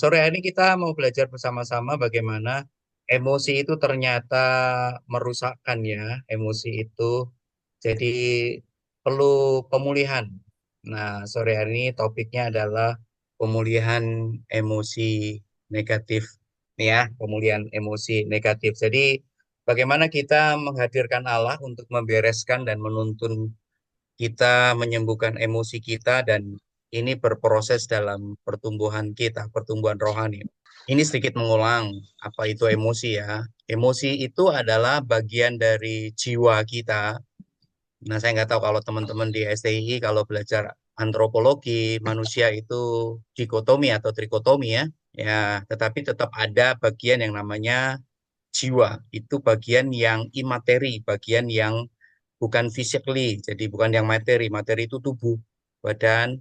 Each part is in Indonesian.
Sore hari ini kita mau belajar bersama-sama bagaimana emosi itu ternyata merusakkan ya, emosi itu. Jadi perlu pemulihan. Nah, sore hari ini topiknya adalah pemulihan emosi negatif. Nih ya, pemulihan emosi negatif. Jadi bagaimana kita menghadirkan Allah untuk membereskan dan menuntun kita, menyembuhkan emosi kita, dan ini berproses dalam pertumbuhan kita, pertumbuhan rohani. Ini sedikit mengulang apa itu emosi ya. Emosi itu adalah bagian dari jiwa kita. Nah, saya nggak tahu kalau teman-teman di STI kalau belajar antropologi manusia itu dikotomi atau trikotomi ya. Ya, tetapi tetap ada bagian yang namanya jiwa. Itu bagian yang imateri, bagian yang bukan physically, jadi bukan yang materi. Materi itu tubuh, badan,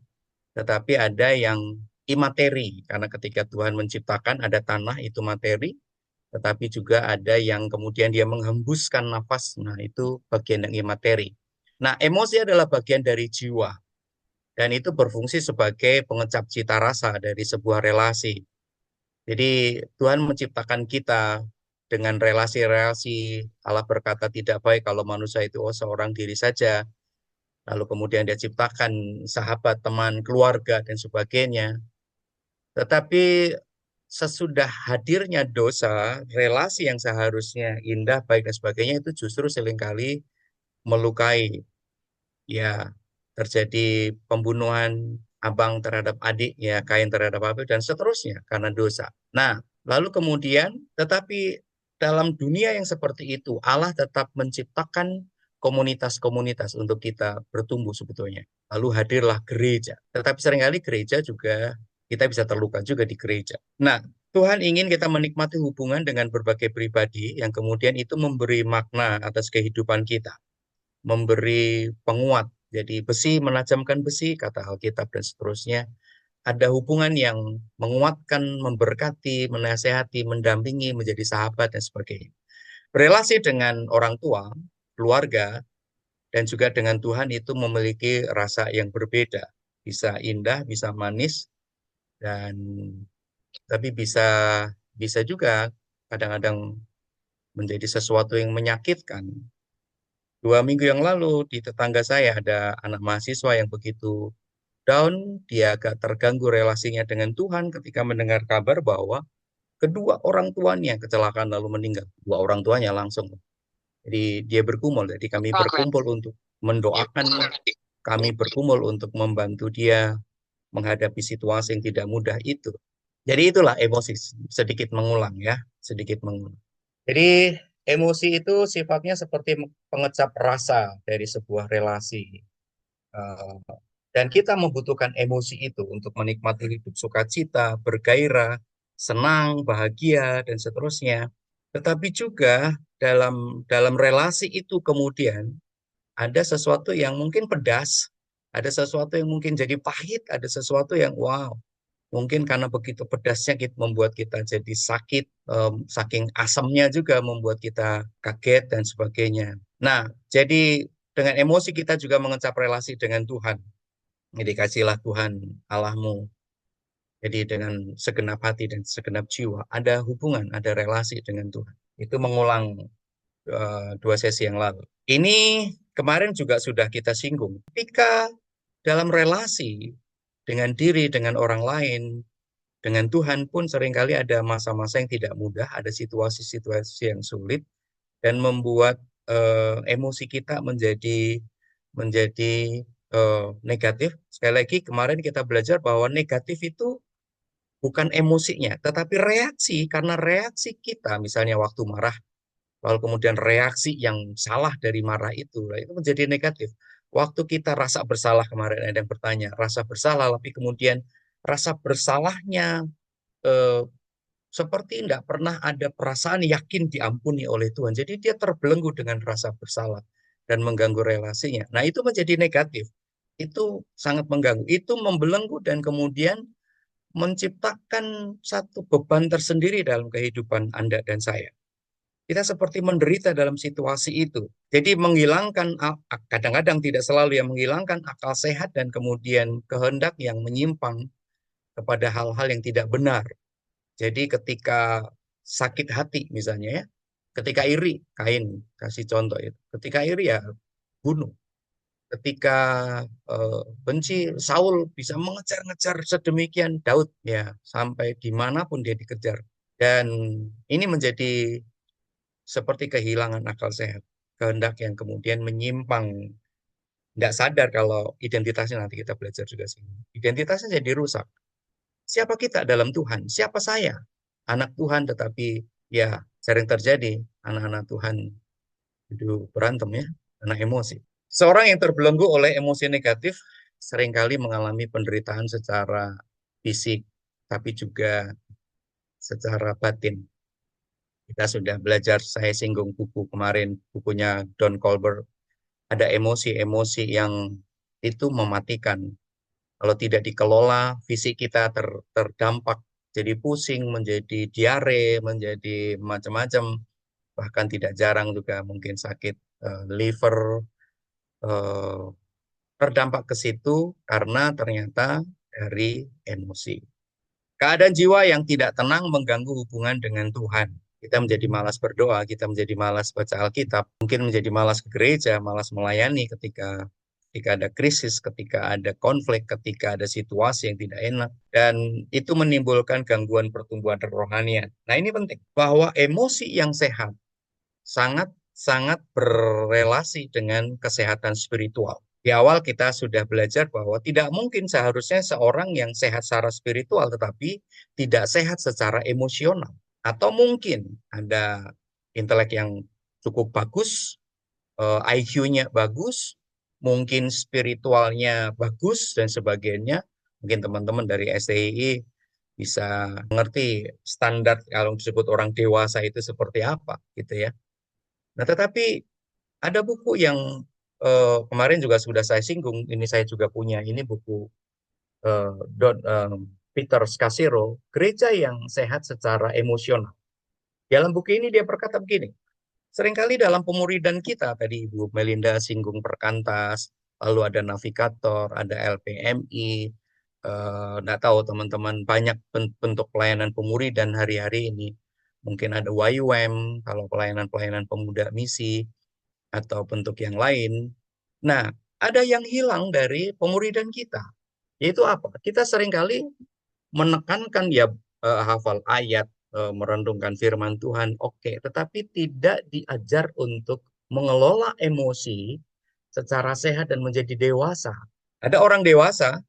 tetapi ada yang imateri, karena ketika Tuhan menciptakan ada tanah itu materi, tetapi juga ada yang kemudian dia menghembuskan nafas, nah itu bagian yang imateri. Nah, emosi adalah bagian dari jiwa, dan itu berfungsi sebagai pengecap cita rasa dari sebuah relasi. Jadi Tuhan menciptakan kita dengan relasi-relasi. Allah berkata tidak baik kalau manusia itu seorang diri saja. Lalu kemudian dia ciptakan sahabat, teman, keluarga, dan sebagainya. Tetapi sesudah hadirnya dosa, relasi yang seharusnya indah, baik, dan sebagainya itu justru seringkali melukai. Ya, terjadi pembunuhan abang terhadap adik, ya, Kain terhadap Habil, dan seterusnya karena dosa. Nah, lalu kemudian, tetapi dalam dunia yang seperti itu, Allah tetap menciptakan komunitas-komunitas untuk kita bertumbuh sebetulnya. Lalu hadirlah gereja. Tetapi seringkali gereja juga, kita bisa terluka juga di gereja. Nah, Tuhan ingin kita menikmati hubungan dengan berbagai pribadi yang kemudian itu memberi makna atas kehidupan kita, memberi penguat. Jadi besi menajamkan besi, kata Alkitab, dan seterusnya. Ada hubungan yang menguatkan, memberkati, menasehati, mendampingi, menjadi sahabat, dan sebagainya. Relasi dengan orang tua, keluarga, dan juga dengan Tuhan itu memiliki rasa yang berbeda. Bisa indah, bisa manis, dan tapi bisa bisa juga kadang-kadang menjadi sesuatu yang menyakitkan. 2 minggu yang lalu di tetangga saya ada anak mahasiswa yang begitu down, dia agak terganggu relasinya dengan Tuhan ketika mendengar kabar bahwa kedua orang tuanya kecelakaan lalu meninggal. Dua orang tuanya langsung. Jadi dia bergumul, jadi kami berkumpul untuk mendoakannya, kami berkumpul untuk membantu dia menghadapi situasi yang tidak mudah itu. Jadi itulah emosi, sedikit mengulang ya, sedikit mengulang. Jadi emosi itu sifatnya seperti pengecap rasa dari sebuah relasi. Eh, Dan kita membutuhkan emosi itu untuk menikmati hidup sukacita, bergairah, senang, bahagia, dan seterusnya. Tetapi juga dalam relasi itu kemudian ada sesuatu yang mungkin pedas, ada sesuatu yang mungkin jadi pahit, ada sesuatu yang wow. Mungkin karena begitu pedasnya membuat kita jadi sakit, saking asamnya juga membuat kita kaget dan sebagainya. Nah, jadi dengan emosi kita juga mengecap relasi dengan Tuhan. Jadi kasihlah Tuhan Allahmu. Jadi dengan segenap hati dan segenap jiwa ada hubungan, ada relasi dengan Tuhan. Itu mengulang 2 sesi yang lalu. Ini kemarin juga sudah kita singgung. Ketika dalam relasi dengan diri, dengan orang lain, dengan Tuhan pun seringkali ada masa-masa yang tidak mudah, ada situasi-situasi yang sulit dan membuat emosi kita menjadi negatif. Sekali lagi kemarin kita belajar bahwa negatif itu bukan emosinya, tetapi reaksi, karena reaksi kita misalnya waktu marah, lalu kemudian reaksi yang salah dari marah itu menjadi negatif. Waktu kita rasa bersalah, kemarin ada yang bertanya, rasa bersalah, tapi kemudian rasa bersalahnya eh, seperti tidak pernah ada perasaan yakin diampuni oleh Tuhan. Jadi dia terbelenggu dengan rasa bersalah dan mengganggu relasinya. Nah, itu menjadi negatif. Itu sangat mengganggu. Itu membelenggu dan kemudian menciptakan satu beban tersendiri dalam kehidupan Anda dan saya. Kita seperti menderita dalam situasi itu. Jadi menghilangkan, kadang-kadang tidak selalu, yang menghilangkan akal sehat dan kemudian kehendak yang menyimpang kepada hal-hal yang tidak benar. Jadi ketika sakit hati misalnya ya, ketika iri, Kain kasih contoh itu. Ketika iri ya bunuh. Ketika benci, Saul bisa mengejar-ngejar sedemikian Daud ya sampai dimanapun dia dikejar. Dan ini menjadi seperti kehilangan akal sehat, kehendak yang kemudian menyimpang, tidak sadar kalau identitasnya nanti kita belajar juga sih. Identitasnya jadi rusak. Siapa kita dalam Tuhan? Siapa saya? Anak Tuhan, tetapi ya sering terjadi anak-anak Tuhan itu berantem ya, karena emosi. Seorang yang terbelenggu oleh emosi negatif seringkali mengalami penderitaan secara fisik, tapi juga secara batin. Kita sudah belajar, saya singgung buku kemarin, bukunya Don Colbert, ada emosi-emosi yang itu mematikan. Kalau tidak dikelola, fisik kita terdampak, jadi pusing, menjadi diare, menjadi macam-macam, bahkan tidak jarang juga mungkin sakit liver, eh, terdampak ke situ karena ternyata dari emosi. Keadaan jiwa yang tidak tenang mengganggu hubungan dengan Tuhan. Kita menjadi malas berdoa, kita menjadi malas baca Alkitab, mungkin menjadi malas ke gereja, malas melayani ketika ada krisis, ketika ada konflik, ketika ada situasi yang tidak enak. Dan itu menimbulkan gangguan pertumbuhan rohanian. Nah ini penting, bahwa emosi yang sehat sangat-sangat berrelasi dengan kesehatan spiritual. Di awal kita sudah belajar bahwa tidak mungkin seharusnya seorang yang sehat secara spiritual tetapi tidak sehat secara emosional. Atau mungkin ada intelek yang cukup bagus, IQ-nya bagus, mungkin spiritualnya bagus dan sebagainya. Mungkin teman-teman dari STII bisa mengerti standar kalau disebut orang dewasa itu seperti apa gitu ya. Nah, tetapi ada buku yang kemarin juga sudah saya singgung, ini saya juga punya, ini buku eh, Peter Scazzero, Gereja yang Sehat Secara Emosional. Dalam buku ini dia berkata begini, seringkali dalam pemuridan kita, tadi Ibu Melinda singgung perkantas, lalu ada navigator, ada LPMI, nggak tahu teman-teman banyak bentuk pelayanan pemuridan hari-hari ini. Mungkin ada YWAM, kalau pelayanan-pelayanan pemuda misi, atau bentuk yang lain. Nah, ada yang hilang dari pemuridan kita. Yaitu apa? Kita seringkali menekankan ya hafal ayat, merenungkan firman Tuhan, oke, tetapi tidak diajar untuk mengelola emosi secara sehat dan menjadi dewasa. Ada orang dewasa,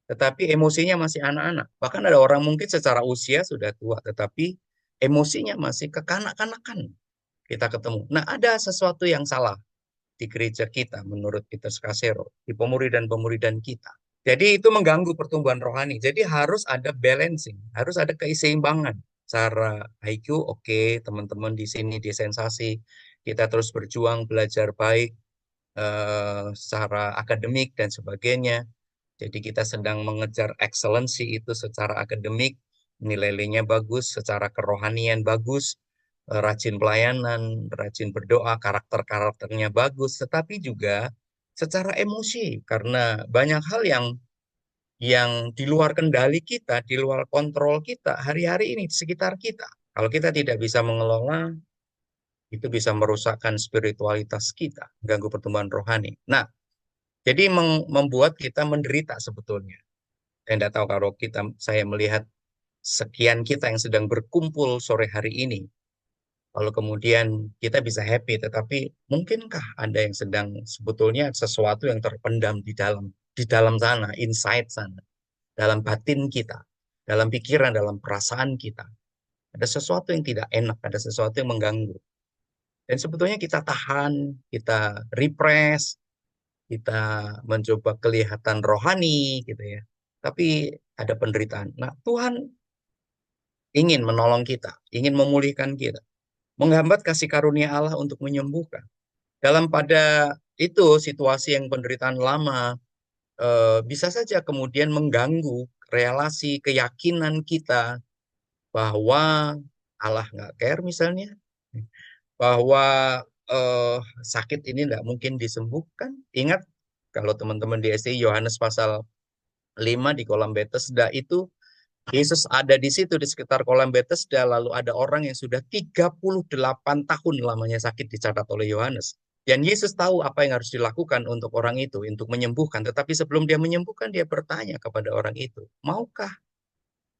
tetapi emosinya masih anak-anak. Bahkan ada orang mungkin secara usia sudah tua, tetapi emosinya masih kekanak-kanakan kita ketemu. Nah, ada sesuatu yang salah di gereja kita menurut Peter Scazzero, di pemuridan-pemuridan kita. Jadi itu mengganggu pertumbuhan rohani. Jadi harus ada balancing, harus ada keseimbangan. Cara IQ, oke, teman-teman di sini di sensasi, kita terus berjuang, belajar baik, secara akademik dan sebagainya. Jadi kita sedang mengejar excellency itu secara akademik, nilai-nilainya bagus, secara kerohanian bagus, rajin pelayanan, rajin berdoa, karakter-karakternya bagus, tetapi juga secara emosi karena banyak hal yang di luar kendali kita, di luar kontrol kita hari-hari ini di sekitar kita. Kalau kita tidak bisa mengelola, itu bisa merusakkan spiritualitas kita, ganggu pertumbuhan rohani. Nah, jadi membuat kita menderita sebetulnya. Saya tidak tahu kalau saya melihat sekian kita yang sedang berkumpul sore hari ini, lalu kemudian kita bisa happy, tetapi mungkinkah ada yang sedang sebetulnya sesuatu yang terpendam di dalam sana, inside sana, dalam batin kita, dalam pikiran, dalam perasaan kita. Ada sesuatu yang tidak enak, ada sesuatu yang mengganggu. Dan sebetulnya kita tahan, kita repress, kita mencoba kelihatan rohani gitu ya. Tapi ada penderitaan. Nah, Tuhan ingin menolong kita, ingin memulihkan kita, menghambat kasih karunia Allah untuk menyembuhkan. Dalam pada itu situasi yang penderitaan lama bisa saja kemudian mengganggu relasi keyakinan kita bahwa Allah nggak care misalnya, bahwa eh, sakit ini nggak mungkin disembuhkan. Ingat kalau teman-teman di STI Yohanes pasal 5 di kolam Bethesda itu Yesus ada di situ di sekitar kolam Bethesda, lalu ada orang yang sudah 38 tahun lamanya sakit dicatat oleh Yohanes. Dan Yesus tahu apa yang harus dilakukan untuk orang itu, untuk menyembuhkan. Tetapi sebelum dia menyembuhkan, dia bertanya kepada orang itu, maukah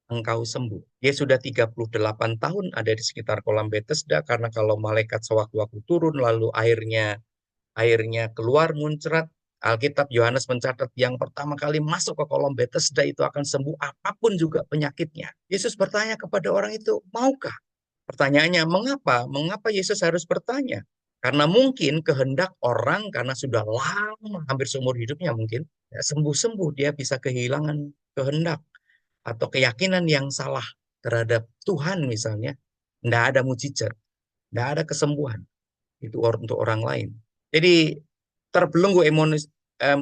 engkau sembuh? Dia sudah 38 tahun ada di sekitar kolam Bethesda, karena kalau malaikat sewaktu-waktu turun, lalu airnya keluar muncrat. Alkitab Yohanes mencatat yang pertama kali masuk ke kolam Bethesda itu akan sembuh apapun juga penyakitnya. Yesus bertanya kepada orang itu, maukah? Pertanyaannya, mengapa? Mengapa Yesus harus bertanya? Karena mungkin kehendak orang karena sudah lama, hampir seumur hidupnya mungkin, ya, sembuh-sembuh dia bisa kehilangan kehendak atau keyakinan yang salah terhadap Tuhan misalnya. Tidak ada mujizat, tidak ada kesembuhan. Itu untuk orang lain. Jadi terbelenggu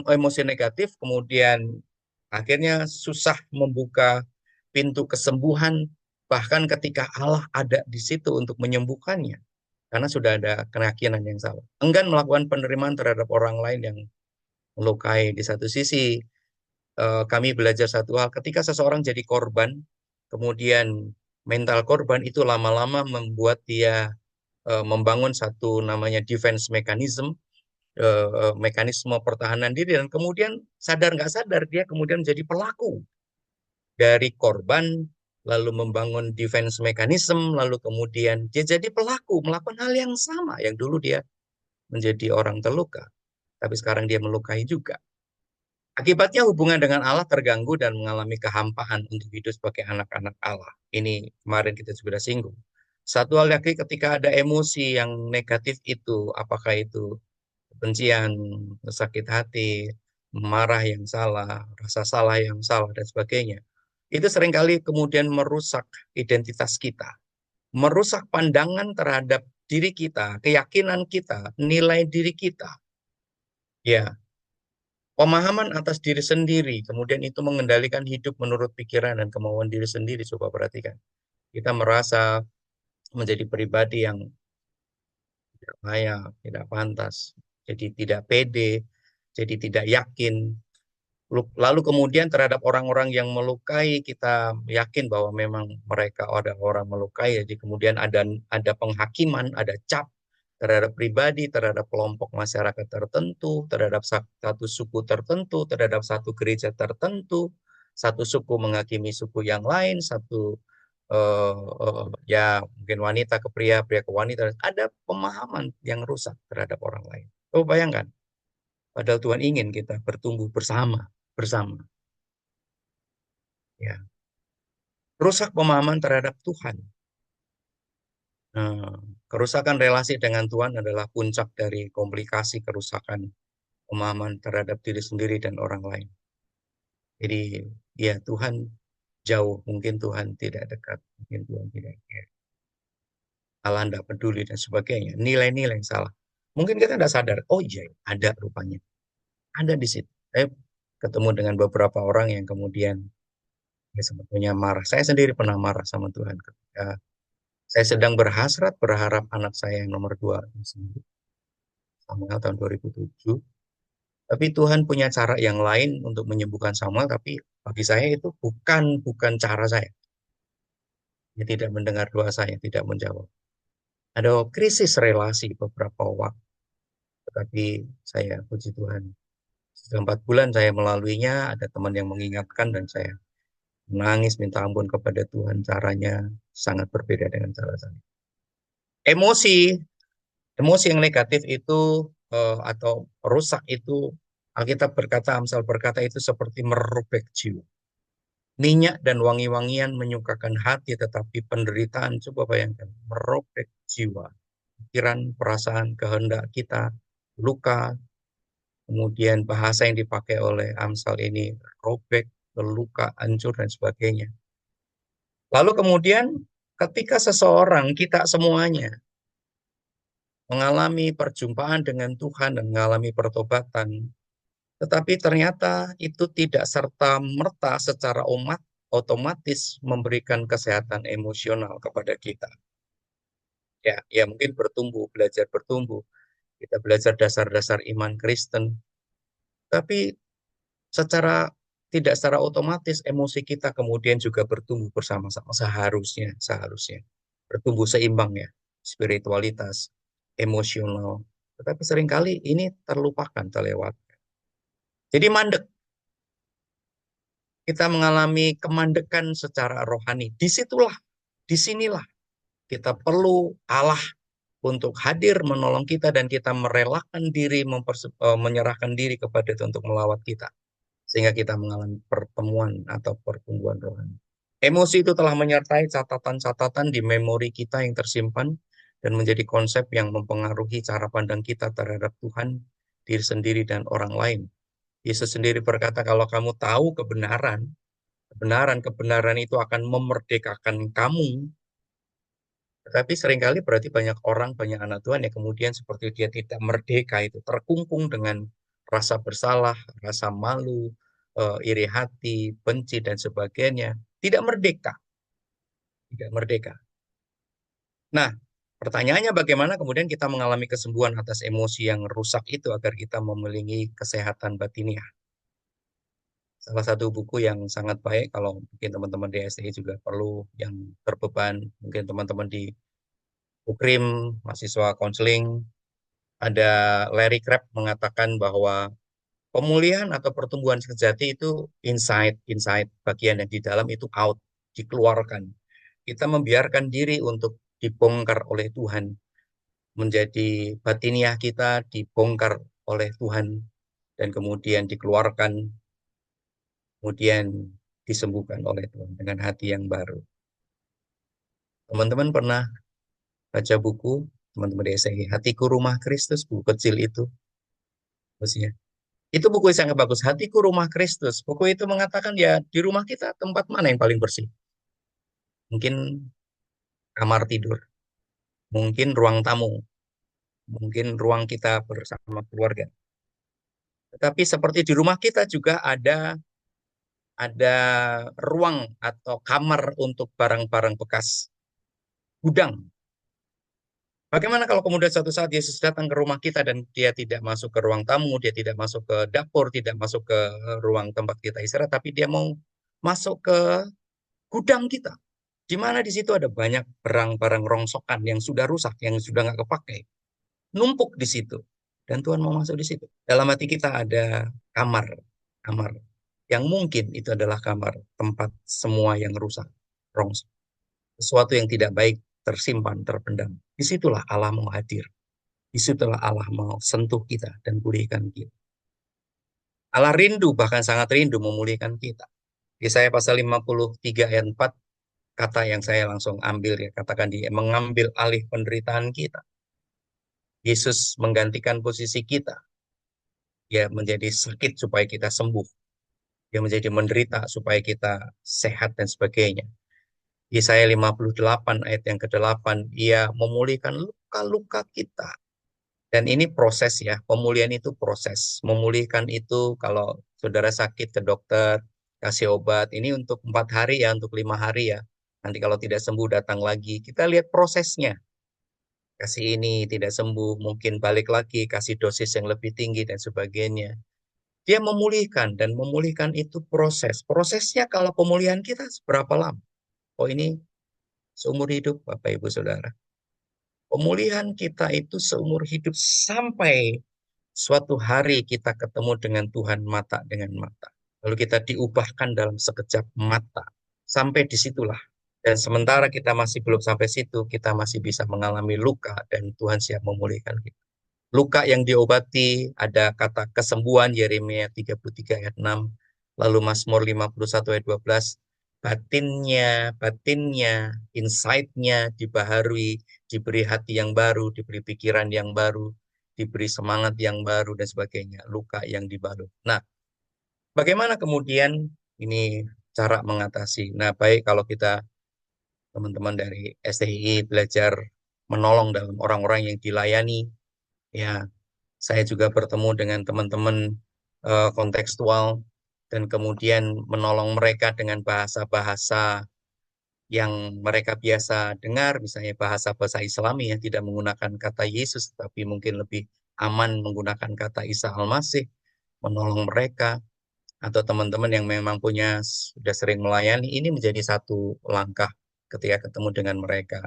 emosi negatif, kemudian akhirnya susah membuka pintu kesembuhan, bahkan ketika Allah ada di situ untuk menyembuhkannya, karena sudah ada keyakinan yang salah. Enggan melakukan penerimaan terhadap orang lain yang melukai. Di satu sisi, kami belajar satu hal, ketika seseorang jadi korban, kemudian mental korban itu lama-lama membuat dia membangun satu namanya defense mechanism, mekanisme pertahanan diri, dan kemudian sadar nggak sadar dia kemudian menjadi pelaku dari korban, lalu membangun defense mechanism, lalu kemudian dia jadi pelaku melakukan hal yang sama yang dulu dia menjadi orang terluka, tapi sekarang dia melukai juga. Akibatnya hubungan dengan Allah terganggu dan mengalami kehampaan untuk hidup sebagai anak-anak Allah. Ini kemarin kita sudah singgung. Satu hal lagi, ketika ada emosi yang negatif itu, apakah itu kebencian, sakit hati, marah yang salah, rasa salah yang salah, dan sebagainya. Itu seringkali kemudian merusak identitas kita, merusak pandangan terhadap diri kita, keyakinan kita, nilai diri kita. Ya, pemahaman atas diri sendiri, kemudian itu mengendalikan hidup menurut pikiran dan kemauan diri sendiri. Coba perhatikan. Kita merasa menjadi pribadi yang tidak layak, tidak pantas, jadi tidak pede, jadi tidak yakin. Lalu kemudian terhadap orang-orang yang melukai, kita yakin bahwa memang mereka ada orang melukai, jadi kemudian ada penghakiman, ada cap terhadap pribadi, terhadap kelompok masyarakat tertentu, terhadap satu suku tertentu, terhadap satu gereja tertentu, satu suku menghakimi suku yang lain, satu ya mungkin wanita ke pria, pria ke wanita, ada pemahaman yang rusak terhadap orang lain. Oh, bayangkan, padahal Tuhan ingin kita bertumbuh bersama, bersama. Ya, rusak pemahaman terhadap Tuhan. Nah, kerusakan relasi dengan Tuhan adalah puncak dari komplikasi kerusakan pemahaman terhadap diri sendiri dan orang lain. Jadi, ya Tuhan jauh, mungkin Tuhan tidak dekat, mungkin Tuhan tidak care, Allah tidak peduli dan sebagainya. Nilai-nilai yang salah. Mungkin kita tidak sadar, oh iya, ada rupanya. Ada di situ. Saya ketemu dengan beberapa orang yang kemudian ya sebetulnya marah. Saya sendiri pernah marah sama Tuhan ketika saya sedang berhasrat, berharap anak saya yang nomor dua sembuh Samuel tahun 2007. Tapi Tuhan punya cara yang lain untuk menyembuhkan Samuel, tapi bagi saya itu bukan cara saya. Dia tidak mendengar doa saya, tidak menjawab. Ada krisis relasi beberapa waktu, tetapi saya puji Tuhan. Setelah 4 bulan saya melaluinya, ada teman yang mengingatkan dan saya menangis minta ampun kepada Tuhan. Caranya sangat berbeda dengan cara saya. Emosi, emosi yang negatif itu atau rusak itu, Alkitab berkata, Amsal berkata itu seperti merobek jiwa. Minyak dan wangi-wangian menyukakan hati, tetapi penderitaan, coba bayangkan, merobek jiwa. Pikiran, perasaan, kehendak kita, luka, kemudian bahasa yang dipakai oleh Amsal ini, robek, luka, hancur, dan sebagainya. Lalu kemudian ketika seseorang, kita semuanya, mengalami perjumpaan dengan Tuhan dan mengalami pertobatan, tetapi ternyata itu tidak serta-merta secara otomatis memberikan kesehatan emosional kepada kita. Ya, ya mungkin bertumbuh, belajar bertumbuh. Kita belajar dasar-dasar iman Kristen. Tapi secara tidak secara otomatis emosi kita kemudian juga bertumbuh bersama-sama. Seharusnya bertumbuh seimbang ya, spiritualitas, emosional. Tetapi seringkali ini terlupakan, terlewat. Jadi mandek, kita mengalami kemandekan secara rohani. Disinilah kita perlu Allah untuk hadir menolong kita dan kita merelakan diri, menyerahkan diri kepada itu untuk melawat kita. Sehingga kita mengalami pertemuan atau pertumbuhan rohani. Emosi itu telah menyertai catatan-catatan di memori kita yang tersimpan dan menjadi konsep yang mempengaruhi cara pandang kita terhadap Tuhan, diri sendiri, dan orang lain. Yesus sendiri berkata, kalau kamu tahu kebenaran itu akan memerdekakan kamu. Tetapi seringkali berarti banyak orang, banyak anak Tuhan yang kemudian seperti dia tidak merdeka itu, terkungkung dengan rasa bersalah, rasa malu, iri hati, benci, dan sebagainya. Tidak merdeka. Tidak merdeka. Nah, pertanyaannya bagaimana kemudian kita mengalami kesembuhan atas emosi yang rusak itu agar kita memiliki kesehatan batiniah. Salah satu buku yang sangat baik kalau mungkin teman-teman di STI juga perlu yang berbeban, mungkin teman-teman di Ukrim, mahasiswa konseling, ada Larry Crabb mengatakan bahwa pemulihan atau pertumbuhan sejati itu inside bagian yang di dalam itu out, dikeluarkan. Kita membiarkan diri untuk dibongkar oleh Tuhan, menjadi batiniah kita dibongkar oleh Tuhan dan kemudian dikeluarkan, kemudian disembuhkan oleh Tuhan dengan hati yang baru. Teman-teman pernah baca buku, teman-teman di SI, Hatiku Rumah Kristus, buku kecil itu, maksudnya. Itu buku yang sangat bagus, Hatiku Rumah Kristus. Buku itu mengatakan ya di rumah kita tempat mana yang paling bersih? Mungkin kamar tidur, mungkin ruang tamu, mungkin ruang kita bersama keluarga. Tetapi seperti di rumah kita juga ada ruang atau kamar untuk barang-barang bekas, gudang. Bagaimana kalau kemudian suatu saat Yesus datang ke rumah kita dan dia tidak masuk ke ruang tamu, dia tidak masuk ke dapur, tidak masuk ke ruang tempat kita istirahat, tapi dia mau masuk ke gudang kita, di mana di situ ada banyak barang-barang rongsokan yang sudah rusak, yang sudah nggak kepakai, numpuk di situ. Dan Tuhan mau masuk di situ. Dalam hati kita ada kamar, kamar yang mungkin itu adalah kamar tempat semua yang rusak, rongsok, sesuatu yang tidak baik tersimpan, terpendam. Disitulah Allah mau hadir. Disitulah Allah mau sentuh kita dan pulihkan kita. Allah rindu, bahkan sangat rindu memulihkan kita. Yesaya pasal 53 ayat 4, kata yang saya langsung ambil ya, katakan dia mengambil alih penderitaan kita. Yesus menggantikan posisi kita. Dia menjadi sakit supaya kita sembuh. Dia menjadi menderita supaya kita sehat dan sebagainya. Yesaya 58 ayat yang ke-8, ia memulihkan luka-luka kita. Dan ini proses ya, pemulihan itu proses. Memulihkan itu kalau saudara sakit ke dokter, kasih obat, ini untuk 4 hari ya, untuk 5 hari ya. Nanti kalau tidak sembuh datang lagi. Kita lihat prosesnya. Kasih ini tidak sembuh, mungkin balik lagi, kasih dosis yang lebih tinggi dan sebagainya. Dia memulihkan dan memulihkan itu proses. Prosesnya kalau pemulihan kita seberapa lama? Oh ini seumur hidup Bapak Ibu Saudara. Pemulihan kita itu seumur hidup sampai suatu hari kita ketemu dengan Tuhan mata dengan mata. Lalu kita diubahkan dalam sekejap mata. Sampai disitulah. Dan sementara kita masih belum sampai situ, kita masih bisa mengalami luka dan Tuhan siap memulihkan kita. Luka yang diobati, ada kata kesembuhan Yeremia 33 ayat 6, lalu Mazmur 51 ayat 12, batinnya, insight-nya dibaharui, diberi hati yang baru, diberi pikiran yang baru, diberi semangat yang baru, dan sebagainya. Luka yang dibalut. Nah, bagaimana kemudian ini cara mengatasi? Nah, baik kalau kita teman-teman dari STI belajar menolong dalam orang-orang yang dilayani, ya saya juga bertemu dengan teman-teman kontekstual dan kemudian menolong mereka dengan bahasa-bahasa yang mereka biasa dengar, misalnya bahasa-bahasa Islami yang tidak menggunakan kata Yesus, tapi mungkin lebih aman menggunakan kata Isa Al-Masih, menolong mereka. atau teman-teman yang memang sudah sering melayani, ini menjadi satu langkah ketika ketemu dengan mereka.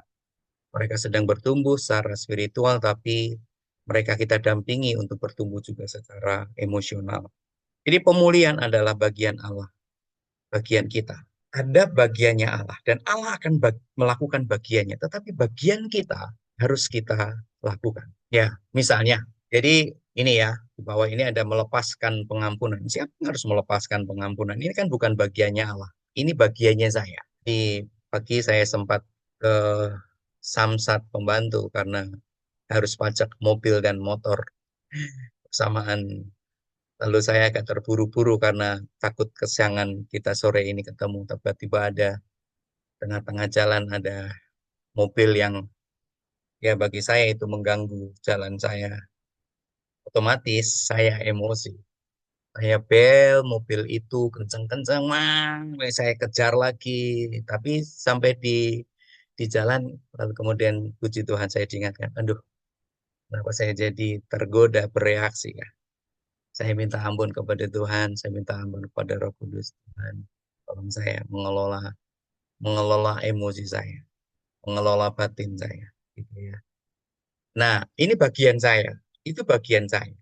Mereka sedang bertumbuh secara spiritual, tapi mereka kita dampingi untuk bertumbuh juga secara emosional. Jadi pemulihan adalah bagian Allah, bagian kita. Ada bagiannya Allah, dan Allah akan melakukan bagiannya, tetapi bagian kita harus kita lakukan. Ya, misalnya, jadi ini ya, di bawah ini ada melepaskan pengampunan. Siapa yang harus melepaskan pengampunan? Ini kan bukan bagiannya Allah. Ini bagiannya saya. Di pagi saya sempat ke Samsat Pembantu karena harus pajak mobil dan motor bersamaan. Lalu saya agak terburu-buru karena takut kesiangan kita sore ini ketemu. Tiba-tiba ada tengah-tengah jalan ada mobil yang ya bagi saya itu mengganggu jalan saya. Otomatis saya emosi. Saya bel mobil itu kencang-kencang, mang. Saya kejar lagi. Tapi sampai di jalan, lalu kemudian puji Tuhan saya diingatkan, aduh, kenapa saya jadi tergoda bereaksi ya. Saya minta ampun kepada Tuhan, saya minta ampun kepada Roh Kudus. Tuhan, tolong saya mengelola emosi saya, mengelola batin saya, gitu ya. Nah, ini bagian saya, itu bagian saya.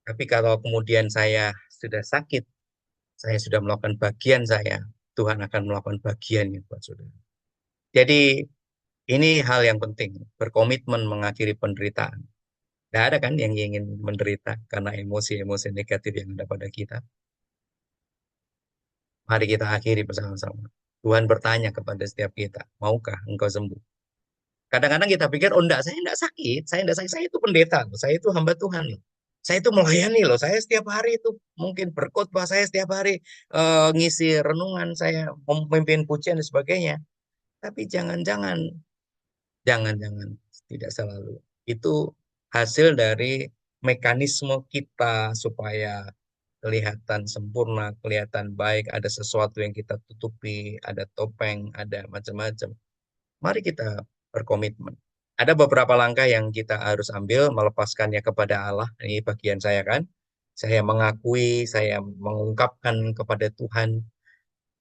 Tapi kalau kemudian saya sudah sakit, saya sudah melakukan bagian saya, Tuhan akan melakukan bagiannya buat saudara. Jadi ini hal yang penting, berkomitmen mengakhiri penderitaan. Tidak ada kan yang ingin menderita karena emosi-emosi negatif yang ada pada kita. Mari kita akhiri bersama-sama. Tuhan bertanya kepada setiap kita, maukah engkau sembuh? Kadang-kadang kita pikir, oh enggak, saya enggak sakit, saya itu pendeta, loh. Saya itu hamba Tuhan, loh. Saya itu melayani loh, saya setiap hari itu mungkin berkhotbah, saya setiap hari ngisi renungan, saya memimpin pujian dan sebagainya. Tapi jangan-jangan, tidak selalu. Itu hasil dari mekanisme kita supaya kelihatan sempurna, kelihatan baik, ada sesuatu yang kita tutupi, ada topeng, ada macam-macam. Mari kita berkomitmen. Ada beberapa langkah yang kita harus ambil, melepaskannya kepada Allah. Ini bagian saya kan. Saya mengakui, saya mengungkapkan kepada Tuhan.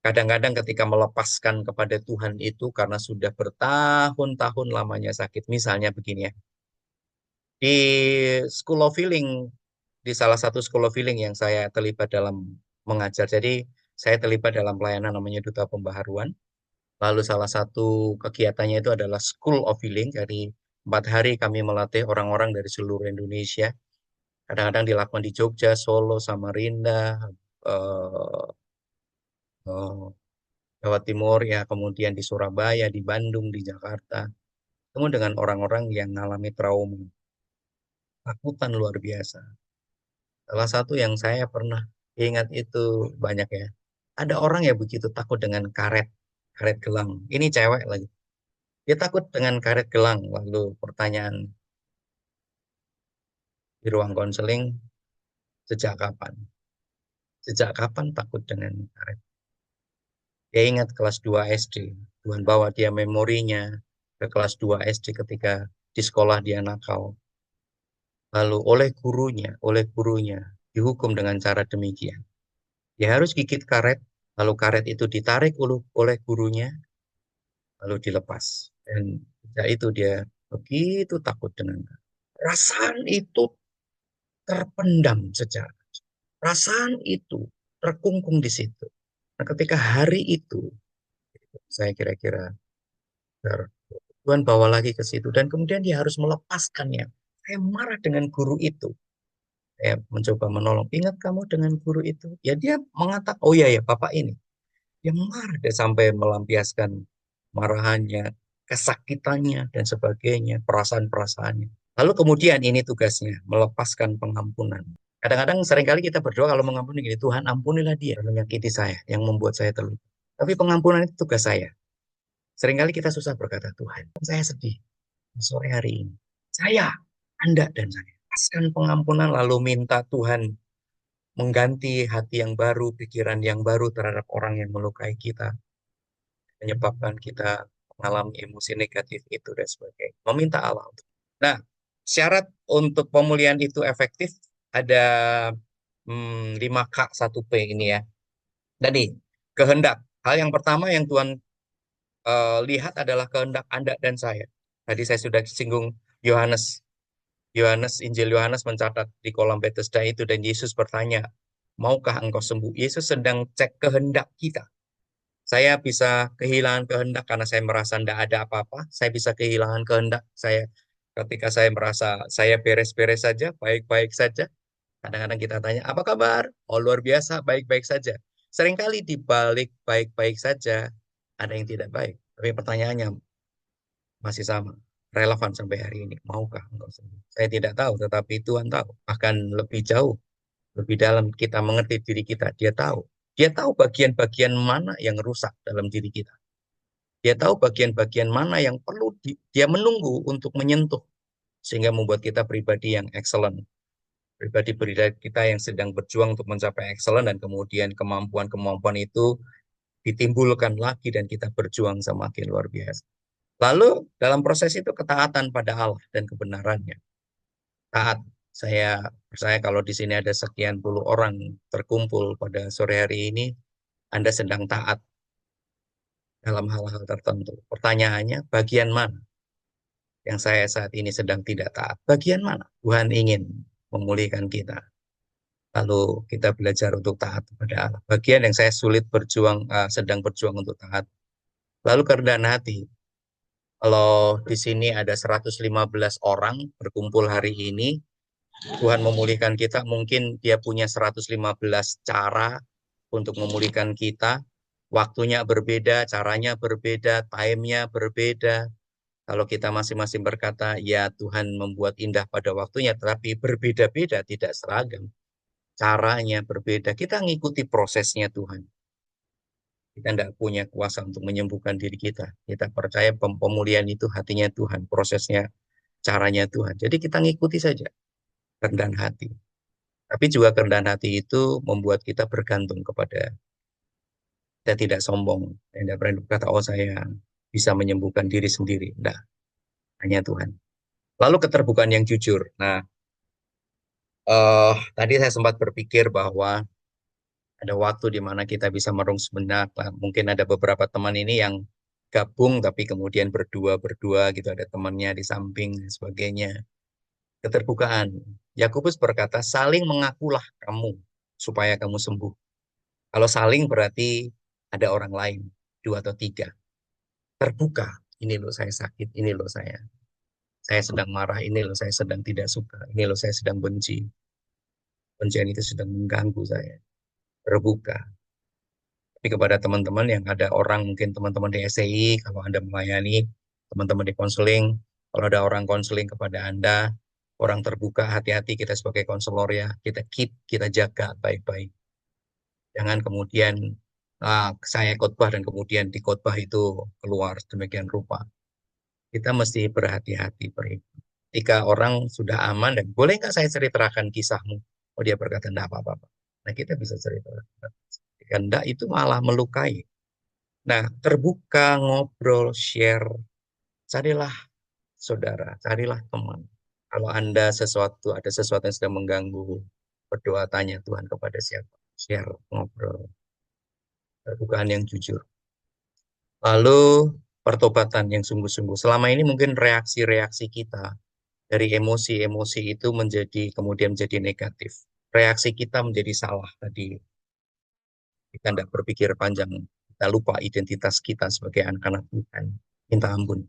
Kadang-kadang ketika melepaskan kepada Tuhan itu karena sudah bertahun-tahun lamanya sakit. Misalnya begini ya. Di School of Healing, di salah satu School of Healing yang saya terlibat dalam mengajar. Jadi saya terlibat dalam pelayanan namanya Duta Pembaharuan. Lalu salah satu kegiatannya itu adalah School of Healing. Jadi 4 hari kami melatih orang-orang dari seluruh Indonesia. Kadang-kadang dilakukan di Jogja, Solo, Samarinda, eh, eh, Jawa Timur, ya kemudian di Surabaya, di Bandung, di Jakarta. Ketemu dengan orang-orang yang mengalami trauma, takutan luar biasa. Salah satu yang saya pernah ingat itu banyak ya. Ada orang yang begitu takut dengan karet, karet gelang. Ini cewek lagi. Dia takut dengan karet gelang. Lalu pertanyaan di ruang konseling, sejak kapan? Sejak kapan takut dengan karet? Dia ingat kelas 2 SD. Tuhan bawa dia memorinya ke kelas 2 SD ketika di sekolah dia nakal. Lalu oleh gurunya dihukum dengan cara demikian. Dia harus gigit karet, lalu karet itu ditarik oleh gurunya, lalu dilepas. Dan sejak itu dia begitu takut dengan karet. Perasaan itu terpendam sejak. Perasaan itu terkungkung di situ. Nah, ketika hari itu, saya kira-kira Tuhan bawa lagi ke situ. Dan kemudian dia harus melepaskannya. Saya marah dengan guru itu. Saya mencoba menolong. Ingat kamu dengan guru itu? Ya dia mengatakan, oh iya ya Bapak ini. Dia marah. Dia sampai melampiaskan marahannya, kesakitannya, dan sebagainya. Perasaan-perasaannya. Lalu kemudian ini tugasnya, melepaskan pengampunan. Kadang-kadang seringkali kita berdoa kalau mengampuni gini, Tuhan ampunilah dia yang menyakiti saya, yang membuat saya terluka. Tapi pengampunan itu tugas saya. Seringkali kita susah berkata, Tuhan, saya sedih sore hari ini. Saya, Anda, dan saya. Lepaskan pengampunan lalu minta Tuhan mengganti hati yang baru, pikiran yang baru terhadap orang yang melukai kita, menyebabkan kita mengalami emosi negatif itu dan sebagainya. Meminta Allah. Nah, syarat untuk pemulihan itu efektif ada 5K 1P ini ya. Tadi, kehendak. Hal yang pertama yang Tuhan lihat adalah kehendak Anda dan saya. Tadi saya sudah singgung Yohanes. Injil Yohanes mencatat di kolam Bethesda itu dan Yesus bertanya, maukah engkau sembuh? Yesus sedang cek kehendak kita. Saya bisa kehilangan kehendak karena saya merasa tidak ada apa-apa. Saya bisa kehilangan kehendak saya ketika saya merasa saya beres-beres saja, baik-baik saja. Kadang-kadang kita tanya, apa kabar? Oh, luar biasa, baik-baik saja. Seringkali di balik baik-baik saja, ada yang tidak baik. Tapi pertanyaannya masih sama, relevan sampai hari ini. Maukah engkau sembuh? Saya tidak tahu, tetapi Tuhan tahu. Bahkan lebih jauh, lebih dalam kita mengerti diri kita, Dia tahu. Dia tahu bagian-bagian mana yang rusak dalam diri kita. Dia tahu bagian-bagian mana yang perlu dia menunggu untuk menyentuh sehingga membuat kita pribadi yang excellent. Pribadi-pribadi kita yang sedang berjuang untuk mencapai excellent dan kemudian kemampuan-kemampuan itu ditimbulkan lagi dan kita berjuang semakin luar biasa. Lalu dalam proses itu ketaatan pada Allah dan kebenarannya. Taat. Saya percaya kalau di sini ada sekian puluh orang terkumpul pada sore hari ini, Anda sedang taat dalam hal-hal tertentu. Pertanyaannya, bagian mana yang saya saat ini sedang tidak taat? Bagian mana? Tuhan ingin memulihkan kita. Lalu kita belajar untuk taat kepada Allah. Bagian yang saya sulit berjuang, sedang berjuang untuk taat. Lalu kerendahan hati. Kalau di sini ada 115 orang berkumpul hari ini, Tuhan memulihkan kita, mungkin dia punya 115 cara untuk memulihkan kita. Waktunya berbeda, caranya berbeda, time-nya berbeda. Kalau kita masing-masing berkata, ya Tuhan membuat indah pada waktunya, tetapi berbeda-beda, tidak seragam. Caranya berbeda. Kita ngikuti prosesnya Tuhan. Kita tidak punya kuasa untuk menyembuhkan diri kita. Kita percaya pemulihan itu hatinya Tuhan, prosesnya, caranya Tuhan. Jadi kita ngikuti saja, kerendahan hati. Tapi juga kerendahan hati itu membuat kita bergantung kepada, kita tidak sombong. Tidak berani berkata, oh saya bisa menyembuhkan diri sendiri. Tidak, hanya Tuhan. Lalu keterbukaan yang jujur. Nah, tadi saya sempat berpikir bahwa ada waktu di mana kita bisa merung sebentar. Mungkin ada beberapa teman ini yang gabung tapi kemudian berdua-berdua gitu, ada temannya di samping dan sebagainya. Keterbukaan. Yakobus berkata, saling mengakulah kamu supaya kamu sembuh. Kalau saling berarti ada orang lain, dua atau tiga. Terbuka, ini loh saya sakit, ini loh saya sedang marah, ini loh saya sedang tidak suka, ini loh saya sedang benci. Kebencian itu sedang mengganggu saya. Terbuka. Tapi kepada teman-teman yang ada orang, mungkin teman-teman di SCI, kalau Anda melayani, teman-teman di konseling, kalau ada orang konseling kepada Anda, orang terbuka, hati-hati kita sebagai konselor ya, kita keep, kita jaga baik-baik. Jangan kemudian saya khotbah dan kemudian di khotbah itu keluar demikian rupa. Kita mesti berhati-hati. Ketika orang sudah aman dan boleh nggak saya ceritakan kisahmu? Oh dia berkata enggak apa-apa. Nah kita bisa cerita. Jika enggak itu malah melukai. Nah terbuka, ngobrol, share. Carilah saudara, carilah teman. Kalau Anda ada sesuatu yang sedang mengganggu, berdoa tanya Tuhan kepada siapa. Share, ngobrol. Terbukaan yang jujur. Lalu pertobatan yang sungguh-sungguh. Selama ini mungkin reaksi-reaksi kita dari emosi-emosi itu kemudian menjadi negatif. Reaksi kita menjadi salah tadi. Kita tidak berpikir panjang. Kita lupa identitas kita sebagai anak-anak Tuhan. Minta ampun.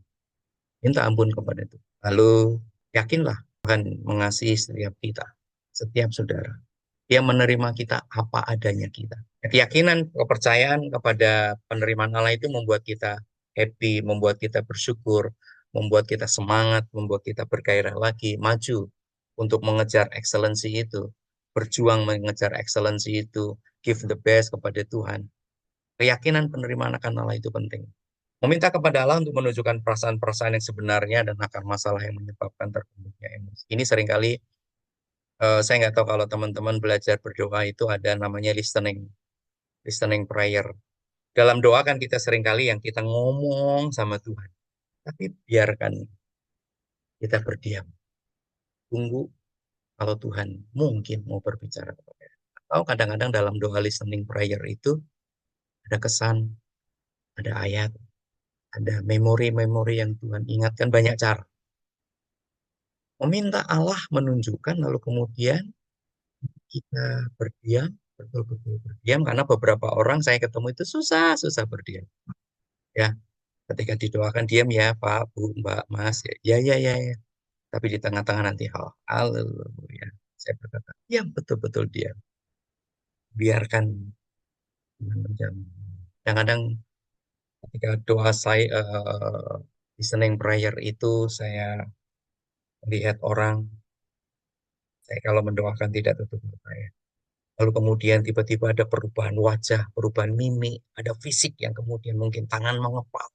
Minta ampun kepada Tuhan. Lalu yakinlah Tuhan mengasihi setiap kita. Setiap saudara. Dia menerima kita apa adanya kita. Keyakinan, kepercayaan kepada penerimaan Allah itu membuat kita happy, membuat kita bersyukur, membuat kita semangat, membuat kita bergairah lagi, maju untuk mengejar excellency itu, berjuang mengejar excellency itu, give the best kepada Tuhan. Keyakinan penerimaan akan Allah itu penting. Meminta kepada Allah untuk menunjukkan perasaan-perasaan yang sebenarnya dan akar masalah yang menyebabkan terbentuknya emosi. Ini seringkali saya nggak tahu kalau teman-teman belajar berdoa itu ada namanya listening prayer. Dalam doa kan kita seringkali yang kita ngomong sama Tuhan. Tapi biarkan kita berdiam. Tunggu kalau Tuhan mungkin mau berbicara kepada kita. Tahu kadang-kadang dalam doa listening prayer itu ada kesan, ada ayat, ada memori-memori yang Tuhan ingatkan banyak cara. Meminta Allah menunjukkan lalu kemudian kita berdiam, betul-betul berdiam karena beberapa orang saya ketemu itu susah-susah berdiam. Ya, ketika didoakan diam ya Pak, Bu, Mbak, Mas, ya, ya, ya, ya. Tapi di tengah-tengah nanti haleluya. Saya berkata, diam betul-betul diam. Biarkan Tuhan menjamin. Kadang-kadang ketika doa saya listening prayer itu saya lihat orang, saya kalau mendoakan tidak tutup mata ya. Lalu kemudian tiba-tiba ada perubahan wajah, perubahan mimik, ada fisik yang kemudian mungkin tangan mengepal,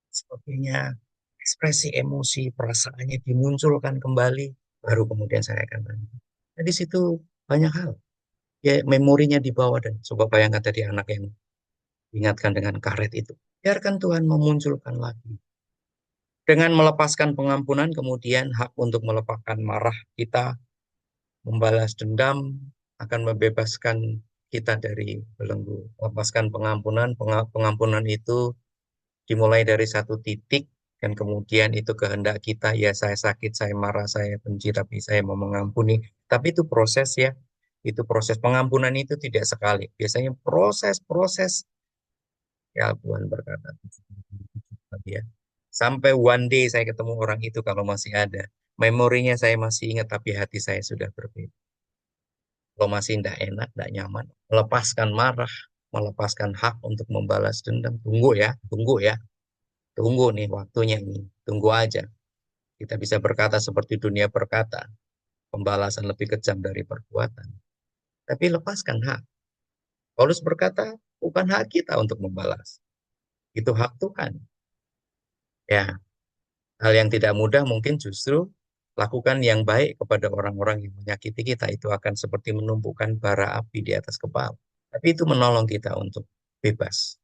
sebagainya, ekspresi emosi, perasaannya dimunculkan kembali, baru kemudian saya akan tanya. Nah, di situ banyak hal. Ya, memorinya dibawa dan coba bayangkan tadi anak yang ingatkan dengan karet itu. Biarkan Tuhan memunculkan lagi. Dengan melepaskan pengampunan, kemudian hak untuk melepaskan marah kita, membalas dendam, akan membebaskan kita dari belenggu. Lepaskan pengampunan, pengampunan itu dimulai dari satu titik, dan kemudian itu kehendak kita, ya saya sakit, saya marah, saya benci, tapi saya mau mengampuni. Tapi itu proses ya, itu proses pengampunan itu tidak sekali. Biasanya proses-proses, ya Tuhan berkata, ya. Sampai one day saya ketemu orang itu kalau masih ada. Memorinya saya masih ingat, tapi hati saya sudah berbeda. Kalau masih tidak enak, tidak nyaman, melepaskan marah, melepaskan hak untuk membalas dendam. Tunggu ya, tunggu ya. Tunggu nih waktunya ini. Tunggu aja. Kita bisa berkata seperti dunia berkata, pembalasan lebih kejam dari perbuatan. Tapi lepaskan hak. Paulus berkata, bukan hak kita untuk membalas. Itu hak Tuhan. Ya, hal yang tidak mudah mungkin justru lakukan yang baik kepada orang-orang yang menyakiti kita. Itu akan seperti menumpukan bara api di atas kepala. Tapi itu menolong kita untuk bebas.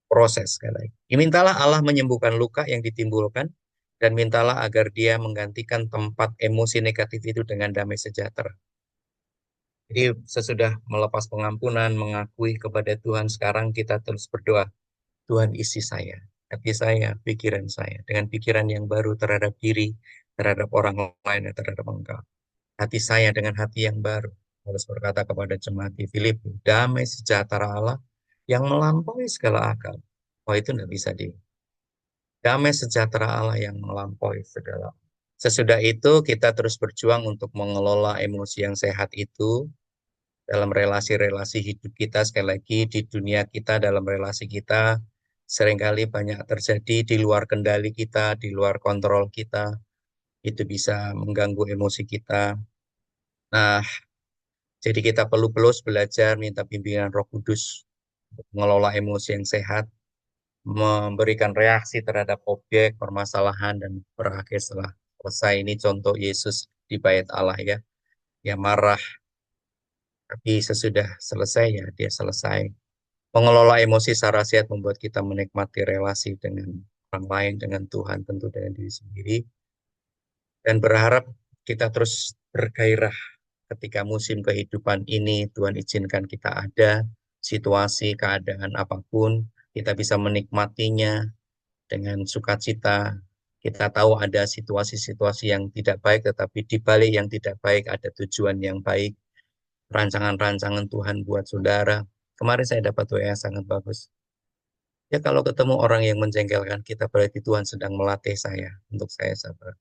Proses sekali lagi. Mintalah Allah menyembuhkan luka yang ditimbulkan dan mintalah agar dia menggantikan tempat emosi negatif itu dengan damai sejahtera. Jadi sesudah melepas pengampunan, mengakui kepada Tuhan, sekarang kita terus berdoa. Tuhan isi saya, hati saya, pikiran saya, dengan pikiran yang baru terhadap diri, terhadap orang lain, dan terhadap Engkau. Hati saya dengan hati yang baru. Paulus berkata kepada jemaat di Filipi, damai sejahtera Allah yang melampaui segala akal. Oh itu tidak bisa di damai sejahtera Allah yang melampaui segala. Sesudah itu kita terus berjuang untuk mengelola emosi yang sehat itu dalam relasi-relasi hidup kita. Sekali lagi di dunia kita, dalam relasi kita seringkali banyak terjadi di luar kendali kita, di luar kontrol kita. Itu bisa mengganggu emosi kita. Nah, jadi kita perlu terus belajar minta pimpinan Roh Kudus untuk mengelola emosi yang sehat, memberikan reaksi terhadap objek, permasalahan, dan berakhir setelah selesai. Ini contoh Yesus di bait Allah ya. Ya marah, tapi sesudah selesai ya dia selesai. Mengelola emosi secara sehat membuat kita menikmati relasi dengan orang lain, dengan Tuhan, tentu dengan diri sendiri. Dan berharap kita terus bergairah ketika musim kehidupan ini Tuhan izinkan kita ada, situasi, keadaan apapun, kita bisa menikmatinya dengan sukacita. Kita tahu ada situasi-situasi yang tidak baik, tetapi di balik yang tidak baik ada tujuan yang baik, rancangan-rancangan Tuhan buat saudara. Kemarin saya dapat WA yang sangat bagus. Ya kalau ketemu orang yang menjengkelkan kita, berarti Tuhan sedang melatih saya untuk saya sabar.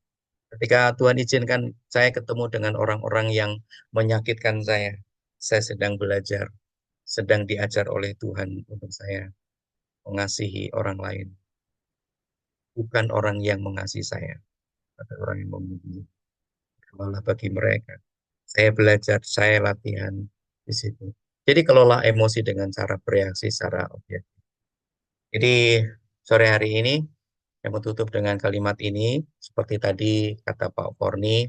Ketika Tuhan izinkan saya ketemu dengan orang-orang yang menyakitkan saya sedang belajar, sedang diajar oleh Tuhan untuk saya mengasihi orang lain. Bukan orang yang mengasihi saya, ada orang yang membenci. Malah bagi mereka. Saya belajar, saya latihan di situ. Jadi kelola emosi dengan cara bereaksi secara objektif. Jadi sore hari ini yang menutup dengan kalimat ini, seperti tadi kata Pak Forni,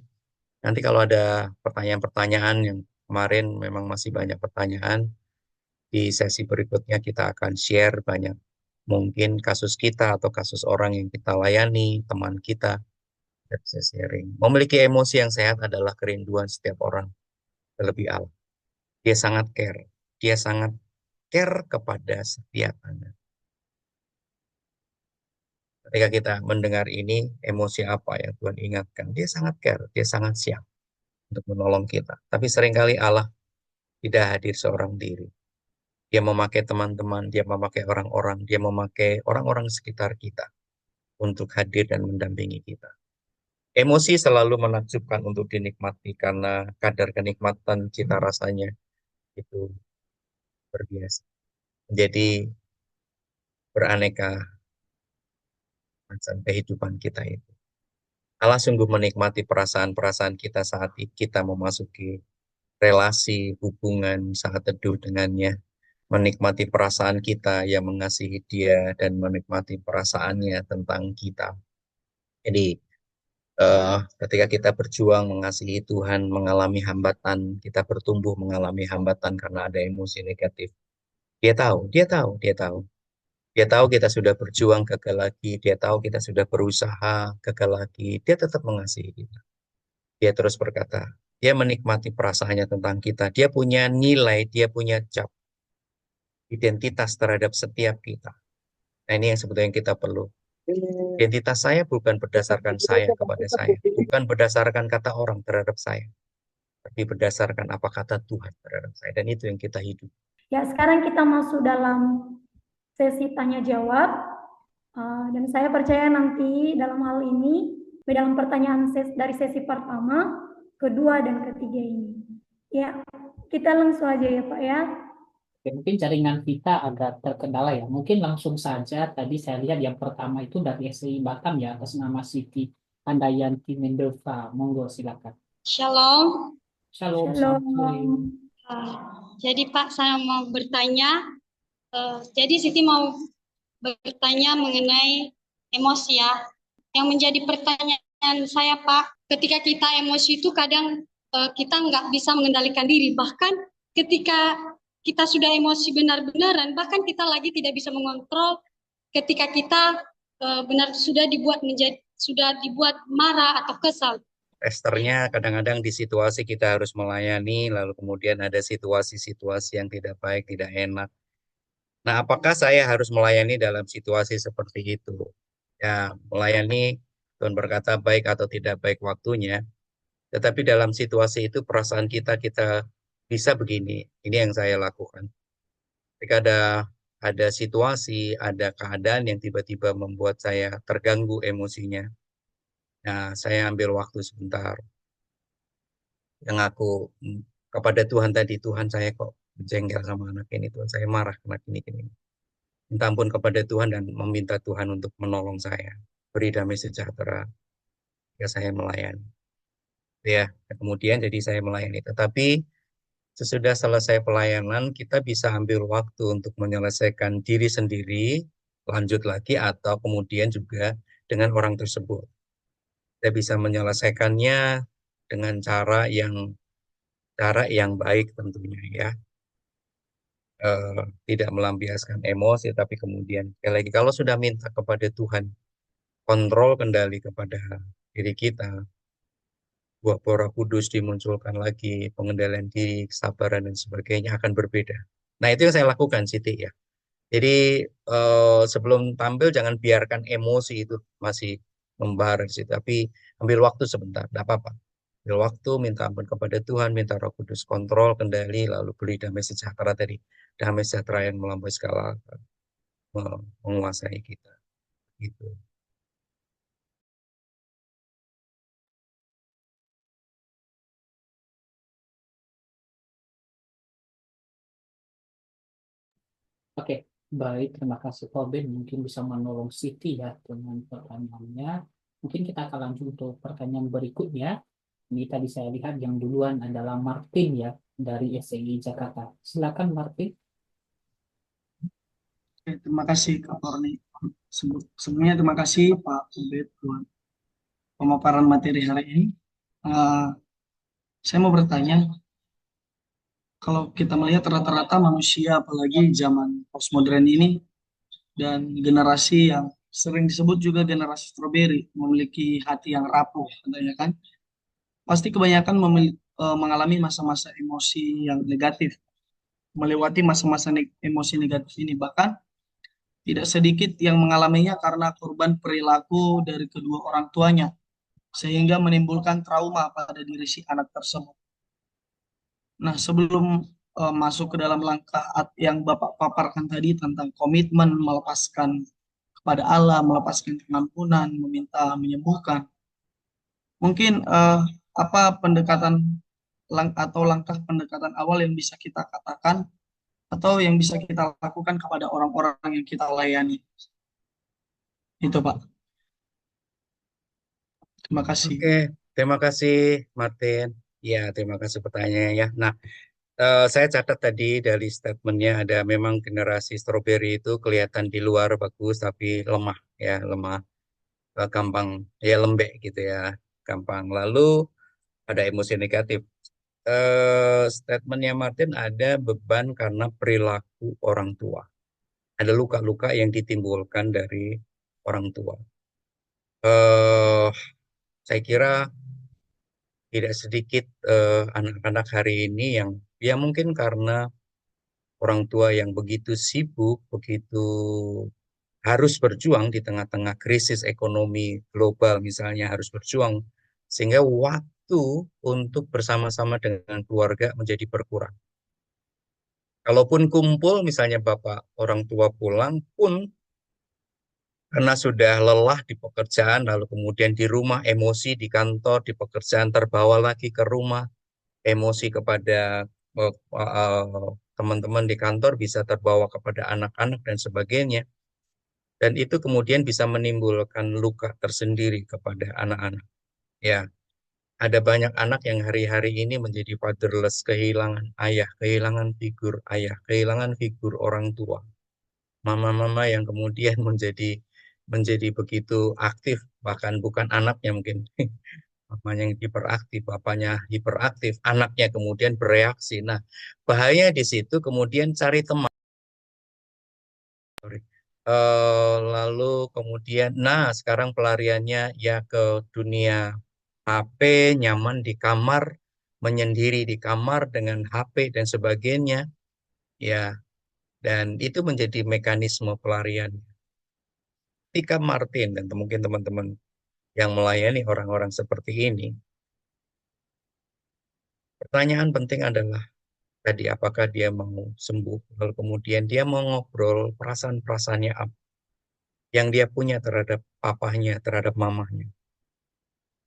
nanti kalau ada pertanyaan-pertanyaan yang kemarin memang masih banyak pertanyaan, di sesi berikutnya kita akan share banyak mungkin kasus kita atau kasus orang yang kita layani, teman kita, kita bisa sharing. Memiliki emosi yang sehat adalah kerinduan setiap orang terlebih Allah. Dia sangat care. Dia sangat care kepada setiap anak. Ketika kita mendengar ini, emosi apa yang Tuhan ingatkan? Dia sangat care, dia sangat siap untuk menolong kita. Tapi seringkali Allah tidak hadir seorang diri. Dia memakai teman-teman, dia memakai orang-orang, dia memakai orang-orang sekitar kita untuk hadir dan mendampingi kita. Emosi selalu menakjubkan untuk dinikmati karena kadar kenikmatan cita rasanya itu berbiasa. Jadi beraneka macam kehidupan kita itu. Allah sungguh menikmati perasaan-perasaan kita saat kita memasuki relasi, hubungan, saat teduh dengannya. Menikmati perasaan kita yang mengasihi dia dan menikmati perasaannya tentang kita. Jadi ketika kita berjuang mengasihi Tuhan, mengalami hambatan, kita bertumbuh mengalami hambatan karena ada emosi negatif. Dia tahu, dia tahu, dia tahu. Dia tahu kita sudah berjuang gagal lagi, dia tahu kita sudah berusaha gagal lagi, dia tetap mengasihi kita. Dia terus berkata, dia menikmati perasaannya tentang kita. Dia punya nilai, dia punya cap, identitas terhadap setiap kita. Nah, ini yang sebetulnya kita perlu. Identitas saya bukan berdasarkan saya kepada saya, bukan berdasarkan kata orang terhadap saya, tapi berdasarkan apa kata Tuhan terhadap saya. Dan itu yang kita hidup. Ya, sekarang kita masuk dalam sesi tanya jawab. Dan saya percaya nanti dalam hal ini, dalam pertanyaan dari sesi pertama, kedua, dan ketiga ini. Ya, kita langsung aja ya Pak ya. Ya, mungkin jaringan kita agak terkendala ya. Mungkin langsung saja tadi saya lihat yang pertama itu dari SI Batam ya atas nama Siti Andayanti Mendelva. Monggo silakan. Shalom. Shalom. Shalom. Jadi Pak, saya mau bertanya. Jadi Siti mau bertanya mengenai emosi ya. Yang menjadi pertanyaan saya Pak, ketika kita emosi itu kadang kita nggak bisa mengendalikan diri. Bahkan ketika kita sudah emosi benar-benaran, bahkan kita lagi tidak bisa mengontrol ketika kita benar sudah dibuat marah atau kesal. Testernya kadang-kadang di situasi kita harus melayani, lalu kemudian ada situasi-situasi yang tidak baik, tidak enak. Nah, apakah saya harus melayani dalam situasi seperti itu? Ya, melayani, Tuhan berkata baik atau tidak baik waktunya, tetapi dalam situasi itu perasaan kita bisa begini. Ini yang saya lakukan. Ketika ada situasi, ada keadaan yang tiba-tiba membuat saya terganggu emosinya. Nah, saya ambil waktu sebentar. Yang aku kepada Tuhan tadi, Tuhan saya kok jengkel sama anak ini, Tuhan saya marah karena ini. Minta ampun kepada Tuhan dan meminta Tuhan untuk menolong saya. Beri damai sejahtera. Ya saya melayani. Ya, kemudian jadi saya melayani. Tetapi sesudah selesai pelayanan, kita bisa ambil waktu untuk menyelesaikan diri sendiri, lanjut lagi, atau kemudian juga dengan orang tersebut. Kita bisa menyelesaikannya dengan cara yang baik tentunya ya. Tidak melampiaskan emosi, tapi kemudian sekali lagi kalau sudah minta kepada Tuhan, kontrol kendali kepada diri kita, buah Roh Kudus dimunculkan lagi, pengendalian diri, kesabaran dan sebagainya akan berbeda. Nah, itu yang saya lakukan Siti ya. Jadi sebelum tampil jangan biarkan emosi itu masih membara di situ, tapi ambil waktu sebentar, tidak apa-apa. Ambil waktu, minta ampun kepada Tuhan, minta Roh Kudus kontrol, kendali, lalu beri damai sejahtera tadi. Damai sejahtera yang melampaui skala menguasai kita. Gitu. Oke, baik. Terima kasih Pak Ben. Mungkin bisa menolong Siti ya dengan pertanyaannya. Mungkin kita akan lanjut untuk pertanyaan berikutnya. Ini tadi saya lihat yang duluan adalah Martin ya dari SCI Jakarta. Silakan Martin. Terima kasih Kak Korni. Sebelumnya terima kasih Pak Ubed buat pemaparan materi hari ini. Saya mau bertanya, kalau kita melihat rata-rata manusia, apalagi zaman postmodern ini, dan generasi yang sering disebut juga generasi strawberry, memiliki hati yang rapuh, katanya kan, pasti kebanyakan mengalami masa-masa emosi yang negatif, melewati masa-masa emosi negatif ini. Bahkan tidak sedikit yang mengalaminya karena korban perilaku dari kedua orang tuanya, sehingga menimbulkan trauma pada diri si anak tersebut. Nah, sebelum masuk ke dalam langkah yang Bapak paparkan tadi tentang komitmen melepaskan kepada Allah, melepaskan pengampunan, meminta menyembuhkan, mungkin apa pendekatan atau langkah pendekatan awal yang bisa kita katakan atau yang bisa kita lakukan kepada orang-orang yang kita layani? Itu, Pak. Terima kasih. Oke, terima kasih Martin. Ya, terima kasih pertanyaannya ya. Nah, saya catat tadi dari statementnya ada memang generasi stroberi itu kelihatan di luar bagus tapi lemah ya, lemah, gampang ya lembek gitu ya, gampang. Lalu ada emosi negatif. Statementnya Martin ada beban karena perilaku orang tua. Ada luka-luka yang ditimbulkan dari orang tua. Eh, saya kira tidak sedikit anak-anak hari ini yang ya mungkin karena orang tua yang begitu sibuk, begitu harus berjuang di tengah-tengah krisis ekonomi global misalnya harus berjuang sehingga waktu untuk bersama-sama dengan keluarga menjadi berkurang. Kalaupun kumpul misalnya bapak orang tua pulang pun karena sudah lelah di pekerjaan lalu kemudian di rumah emosi di kantor di pekerjaan terbawa lagi ke rumah emosi kepada teman-teman di kantor bisa terbawa kepada anak-anak dan sebagainya. Dan itu kemudian bisa menimbulkan luka tersendiri kepada anak-anak. Ya, ada banyak anak yang hari-hari ini menjadi fatherless, kehilangan ayah, kehilangan figur ayah, kehilangan figur orang tua. Mama-mama yang kemudian menjadi begitu aktif, bahkan bukan anaknya mungkin. Mamanya yang hiperaktif, bapaknya hiperaktif, anaknya kemudian bereaksi. Nah, bahaya di situ kemudian cari teman. Lalu kemudian, nah sekarang pelariannya ya ke dunia HP, nyaman di kamar, menyendiri di kamar dengan HP dan sebagainya. Ya, dan itu menjadi mekanisme pelarian. Ketika Martin dan mungkin teman-teman yang melayani orang-orang seperti ini, pertanyaan penting adalah tadi apakah dia mau sembuh, lalu kemudian dia mau ngobrol perasaan-perasaannya apa yang dia punya terhadap papahnya, terhadap mamahnya.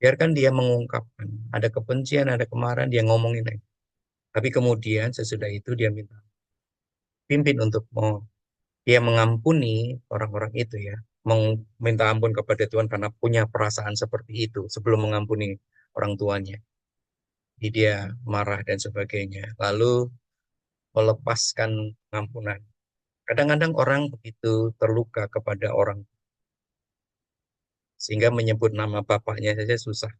Biarkan dia mengungkapkan, ada kebencian, ada kemarahan, dia ngomongin aja. Tapi kemudian sesudah itu dia minta pimpin untuk dia mengampuni orang-orang itu ya, meminta ampun kepada Tuhan karena punya perasaan seperti itu sebelum mengampuni orang tuanya. Jadi dia marah dan sebagainya. Lalu melepaskan pengampunan. Kadang-kadang orang begitu terluka kepada orang sehingga menyebut nama bapaknya saja susah.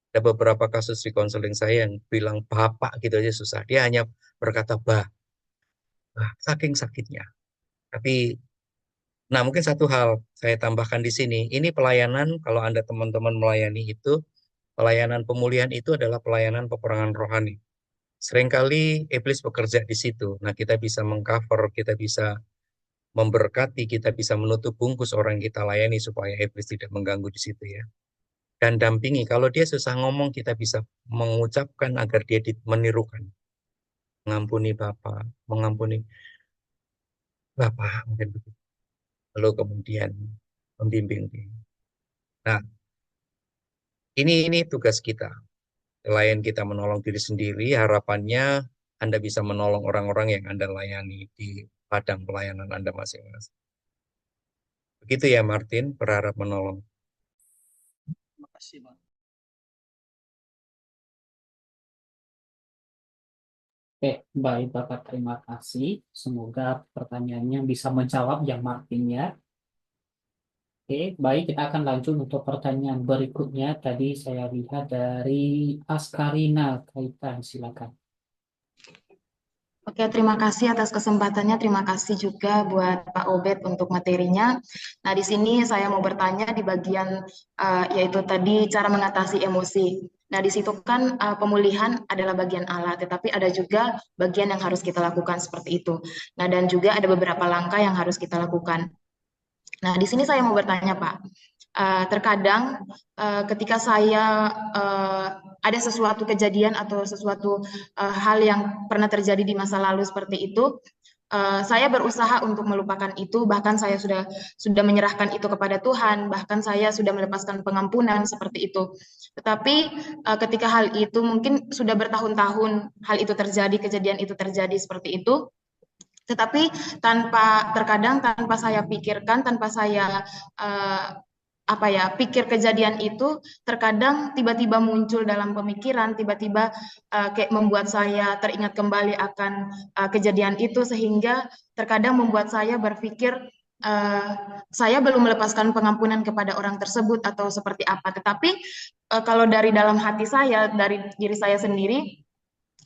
Ada beberapa kasus di konseling saya yang bilang bapak gitu aja susah. Dia hanya berkata bah, saking sakitnya. Tapi, nah mungkin satu hal saya tambahkan di sini. Ini pelayanan, kalau Anda teman-teman melayani itu, pelayanan pemulihan itu adalah pelayanan peperangan rohani. Seringkali iblis bekerja di situ. Nah kita bisa mengcover, kita bisa memberkati, kita bisa menutup bungkus orang yang kita layani supaya iblis tidak mengganggu di situ ya. Dan dampingi, kalau dia susah ngomong kita bisa mengucapkan agar dia menirukan. Mengampuni Bapak, mengampuni Bapak, mungkin begitu. Lalu kemudian membimbing dia. Nah, ini tugas kita. Selain kita menolong diri sendiri, harapannya Anda bisa menolong orang-orang yang Anda layani di padang pelayanan Anda masing-masing. Begitu ya Martin, berharap menolong. Terima kasih, Pak. Oke, baik Bapak, terima kasih. Semoga pertanyaannya bisa menjawab yang Martin ya. Oke, baik kita akan lanjut untuk pertanyaan berikutnya. Tadi saya lihat dari Askarina Kaitan, silakan. Oke, terima kasih atas kesempatannya. Terima kasih juga buat Pak Obed untuk materinya. Nah, di sini saya mau bertanya di bagian yaitu tadi cara mengatasi emosi. Nah, di situ kan pemulihan adalah bagian Allah, tetapi ada juga bagian yang harus kita lakukan seperti itu. Nah, dan juga ada beberapa langkah yang harus kita lakukan. Nah, di sini saya mau bertanya, Pak. Terkadang ketika saya ada sesuatu kejadian atau sesuatu hal yang pernah terjadi di masa lalu seperti itu, saya berusaha untuk melupakan itu, bahkan saya sudah menyerahkan itu kepada Tuhan, bahkan saya sudah melepaskan pengampunan seperti itu. Tetapi ketika hal itu mungkin sudah bertahun-tahun hal itu terjadi, kejadian itu terjadi seperti itu, tetapi terkadang tanpa saya pikirkan, tanpa saya pikir kejadian itu, terkadang tiba-tiba muncul dalam pemikiran, tiba-tiba kayak membuat saya teringat kembali akan kejadian itu, sehingga terkadang membuat saya berpikir saya belum melepaskan pengampunan kepada orang tersebut atau seperti apa. Tetapi kalau dari dalam hati saya, dari diri saya sendiri,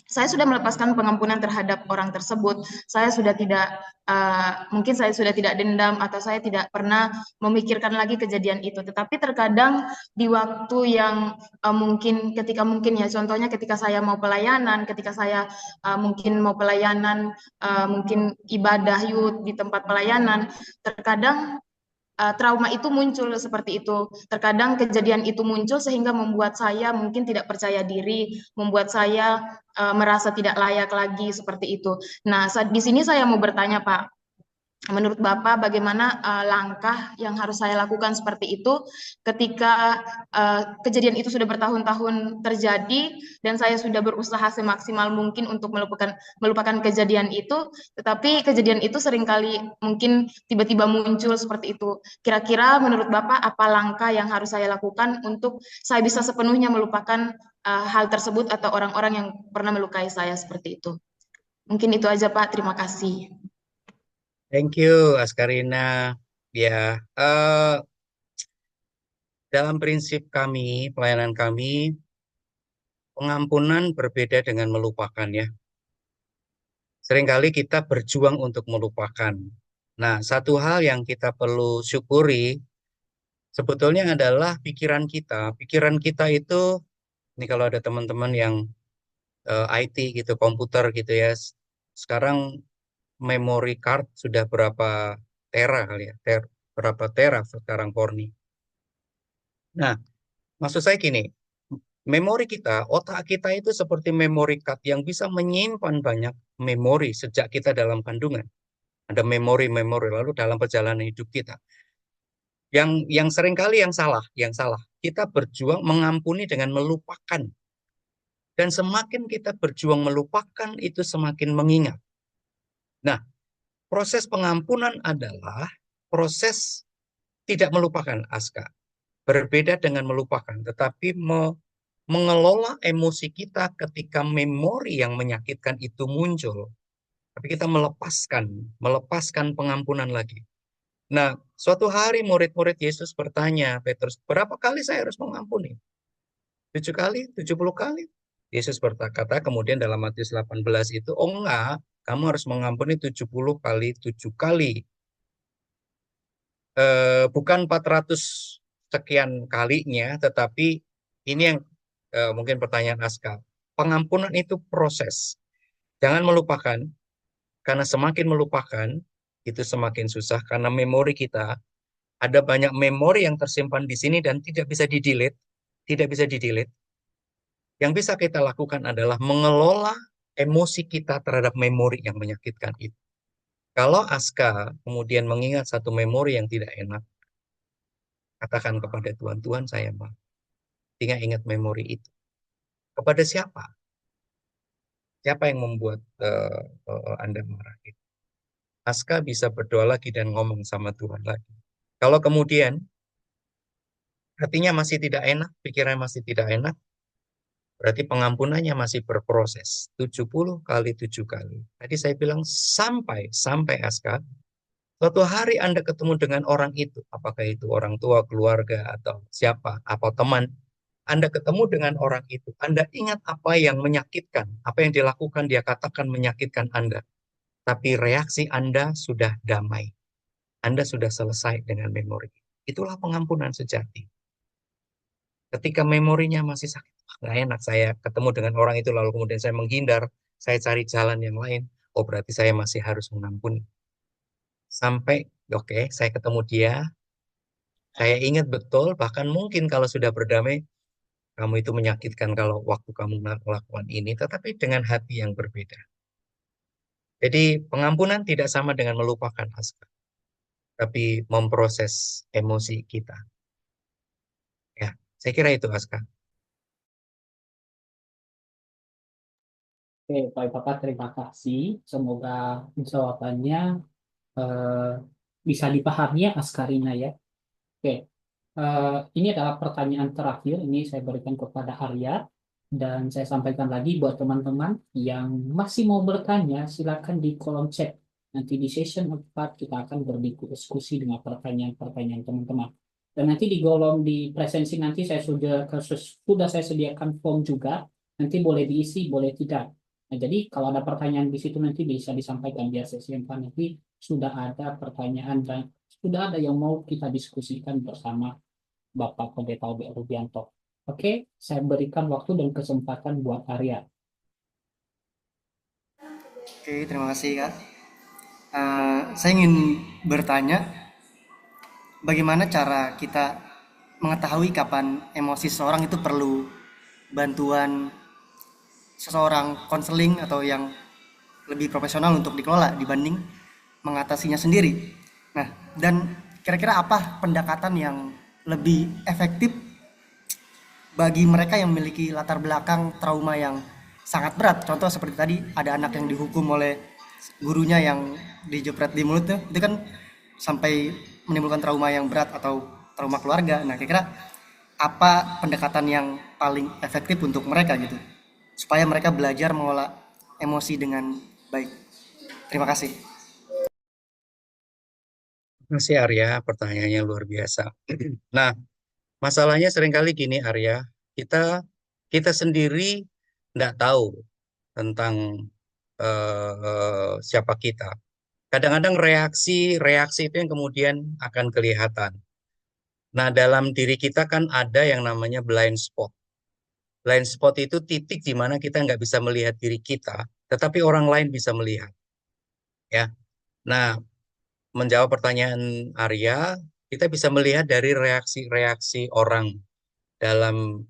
saya sudah melepaskan pengampunan terhadap orang tersebut. Saya sudah tidak, mungkin saya sudah tidak dendam atau saya tidak pernah memikirkan lagi kejadian itu. Tetapi terkadang di waktu yang mungkin ya, contohnya ketika saya mau pelayanan, ketika saya mungkin mau pelayanan, mungkin ibadah youth di tempat pelayanan, terkadang trauma itu muncul seperti itu. Terkadang kejadian itu muncul sehingga membuat saya mungkin tidak percaya diri, membuat saya merasa tidak layak lagi seperti itu. Nah, di sini saya mau bertanya, Pak. Menurut Bapak, bagaimana langkah yang harus saya lakukan seperti itu ketika kejadian itu sudah bertahun-tahun terjadi dan saya sudah berusaha semaksimal mungkin untuk melupakan kejadian itu, tetapi kejadian itu seringkali mungkin tiba-tiba muncul seperti itu. Kira-kira menurut Bapak apa langkah yang harus saya lakukan untuk saya bisa sepenuhnya melupakan hal tersebut atau orang-orang yang pernah melukai saya seperti itu? Mungkin itu aja, Pak. Terima kasih. Thank you, Askarina. Ya, dalam prinsip kami, pelayanan kami, pengampunan berbeda dengan melupakan ya. Seringkali kita berjuang untuk melupakan. Nah, satu hal yang kita perlu syukuri sebetulnya adalah pikiran kita. Pikiran kita itu, ini kalau ada teman-teman yang IT gitu, komputer gitu ya, sekarang memory card sudah berapa tera kali ya, berapa tera sekarang Porni. Nah, maksud saya gini, memori kita, otak kita itu seperti memory card yang bisa menyimpan banyak memori sejak kita dalam kandungan. Ada memori-memori lalu dalam perjalanan hidup kita. Yang seringkali yang salah. Kita berjuang mengampuni dengan melupakan. Dan semakin kita berjuang melupakan, itu semakin mengingat. Nah, proses pengampunan adalah proses tidak melupakan, Aska. Berbeda dengan melupakan, tetapi mengelola emosi kita ketika memori yang menyakitkan itu muncul. Tapi kita melepaskan pengampunan lagi. Nah, suatu hari murid-murid Yesus bertanya, Petrus, berapa kali saya harus mengampuni? 7 kali? 70 kali? Yesus berkata kemudian dalam Matius 18 itu, oh enggak, kamu harus mengampuni 70 kali 7 kali. Bukan 400 sekian kalinya, tetapi ini yang mungkin pertanyaan Aska. Pengampunan itu proses. Jangan melupakan, karena semakin melupakan, itu semakin susah, karena memori kita, ada banyak memori yang tersimpan di sini dan tidak bisa di-delete. Tidak bisa di-delete. Yang bisa kita lakukan adalah mengelola emosi kita terhadap memori yang menyakitkan itu. Kalau Aska kemudian mengingat satu memori yang tidak enak, katakan kepada Tuhan, Tuhan saya maaf. Ingat memori itu. Kepada siapa? Siapa yang membuat Anda marah itu? Aska bisa berdoa lagi dan ngomong sama Tuhan lagi. Kalau kemudian hatinya masih tidak enak, pikirannya masih tidak enak, berarti pengampunannya masih berproses. 70 kali 7 kali. Tadi saya bilang sampai Aska, suatu hari Anda ketemu dengan orang itu, apakah itu orang tua, keluarga, atau siapa, atau teman, Anda ketemu dengan orang itu, Anda ingat apa yang menyakitkan, apa yang dilakukan, dia katakan menyakitkan Anda. Tapi reaksi Anda sudah damai. Anda sudah selesai dengan memori. Itulah pengampunan sejati. Ketika memorinya masih sakit, nggak enak saya ketemu dengan orang itu lalu kemudian saya menghindar, saya cari jalan yang lain. Oh berarti saya masih harus mengampuni. Sampai oke, saya ketemu dia, saya ingat betul, bahkan mungkin kalau sudah berdamai, kamu itu menyakitkan kalau waktu kamu melakukan ini, tetapi dengan hati yang berbeda. Jadi pengampunan tidak sama dengan melupakan Aska, tapi memproses emosi kita. Ya, saya kira itu Aska. Oke, Bapak, terima kasih. Semoga jawabannya eh, bisa dipahami ya, Askarina ya. Oke, ini adalah pertanyaan terakhir. Ini saya berikan kepada Arya. Dan saya sampaikan lagi buat teman-teman yang masih mau bertanya, silakan di kolom chat. Nanti di session 4 kita akan berdiskusi dengan pertanyaan-pertanyaan teman-teman. Dan nanti di kolom di presensi nanti sudah saya sediakan form juga. Nanti boleh diisi, boleh tidak. Nah, jadi kalau ada pertanyaan di situ nanti bisa disampaikan di sesi 4 nanti sudah ada pertanyaan dan sudah ada yang mau kita diskusikan bersama Bapak Pendeta Obe Rubianto. Oke, saya berikan waktu dan kesempatan buat Arya. Oke, terima kasih Kak. Saya ingin bertanya, bagaimana cara kita mengetahui kapan emosi seseorang itu perlu bantuan seseorang konseling atau yang lebih profesional untuk dikelola dibanding mengatasinya sendiri. Nah, dan kira-kira apa pendekatan yang lebih efektif bagi mereka yang memiliki latar belakang trauma yang sangat berat? Contoh seperti tadi ada anak yang dihukum oleh gurunya yang dijepret di mulut tuh, itu kan sampai menimbulkan trauma yang berat atau trauma keluarga. Nah, kira-kira apa pendekatan yang paling efektif untuk mereka gitu, supaya mereka belajar mengolah emosi dengan baik. Terima kasih. Terima kasih Arya, pertanyaannya luar biasa. Nah, masalahnya seringkali gini Arya, kita sendiri tidak tahu tentang siapa kita. Kadang-kadang reaksi itu yang kemudian akan kelihatan. Nah, dalam diri kita kan ada yang namanya blind spot. Blind spot itu titik di mana kita nggak bisa melihat diri kita, tetapi orang lain bisa melihat. Ya. Nah, menjawab pertanyaan Arya, kita bisa melihat dari reaksi-reaksi orang dalam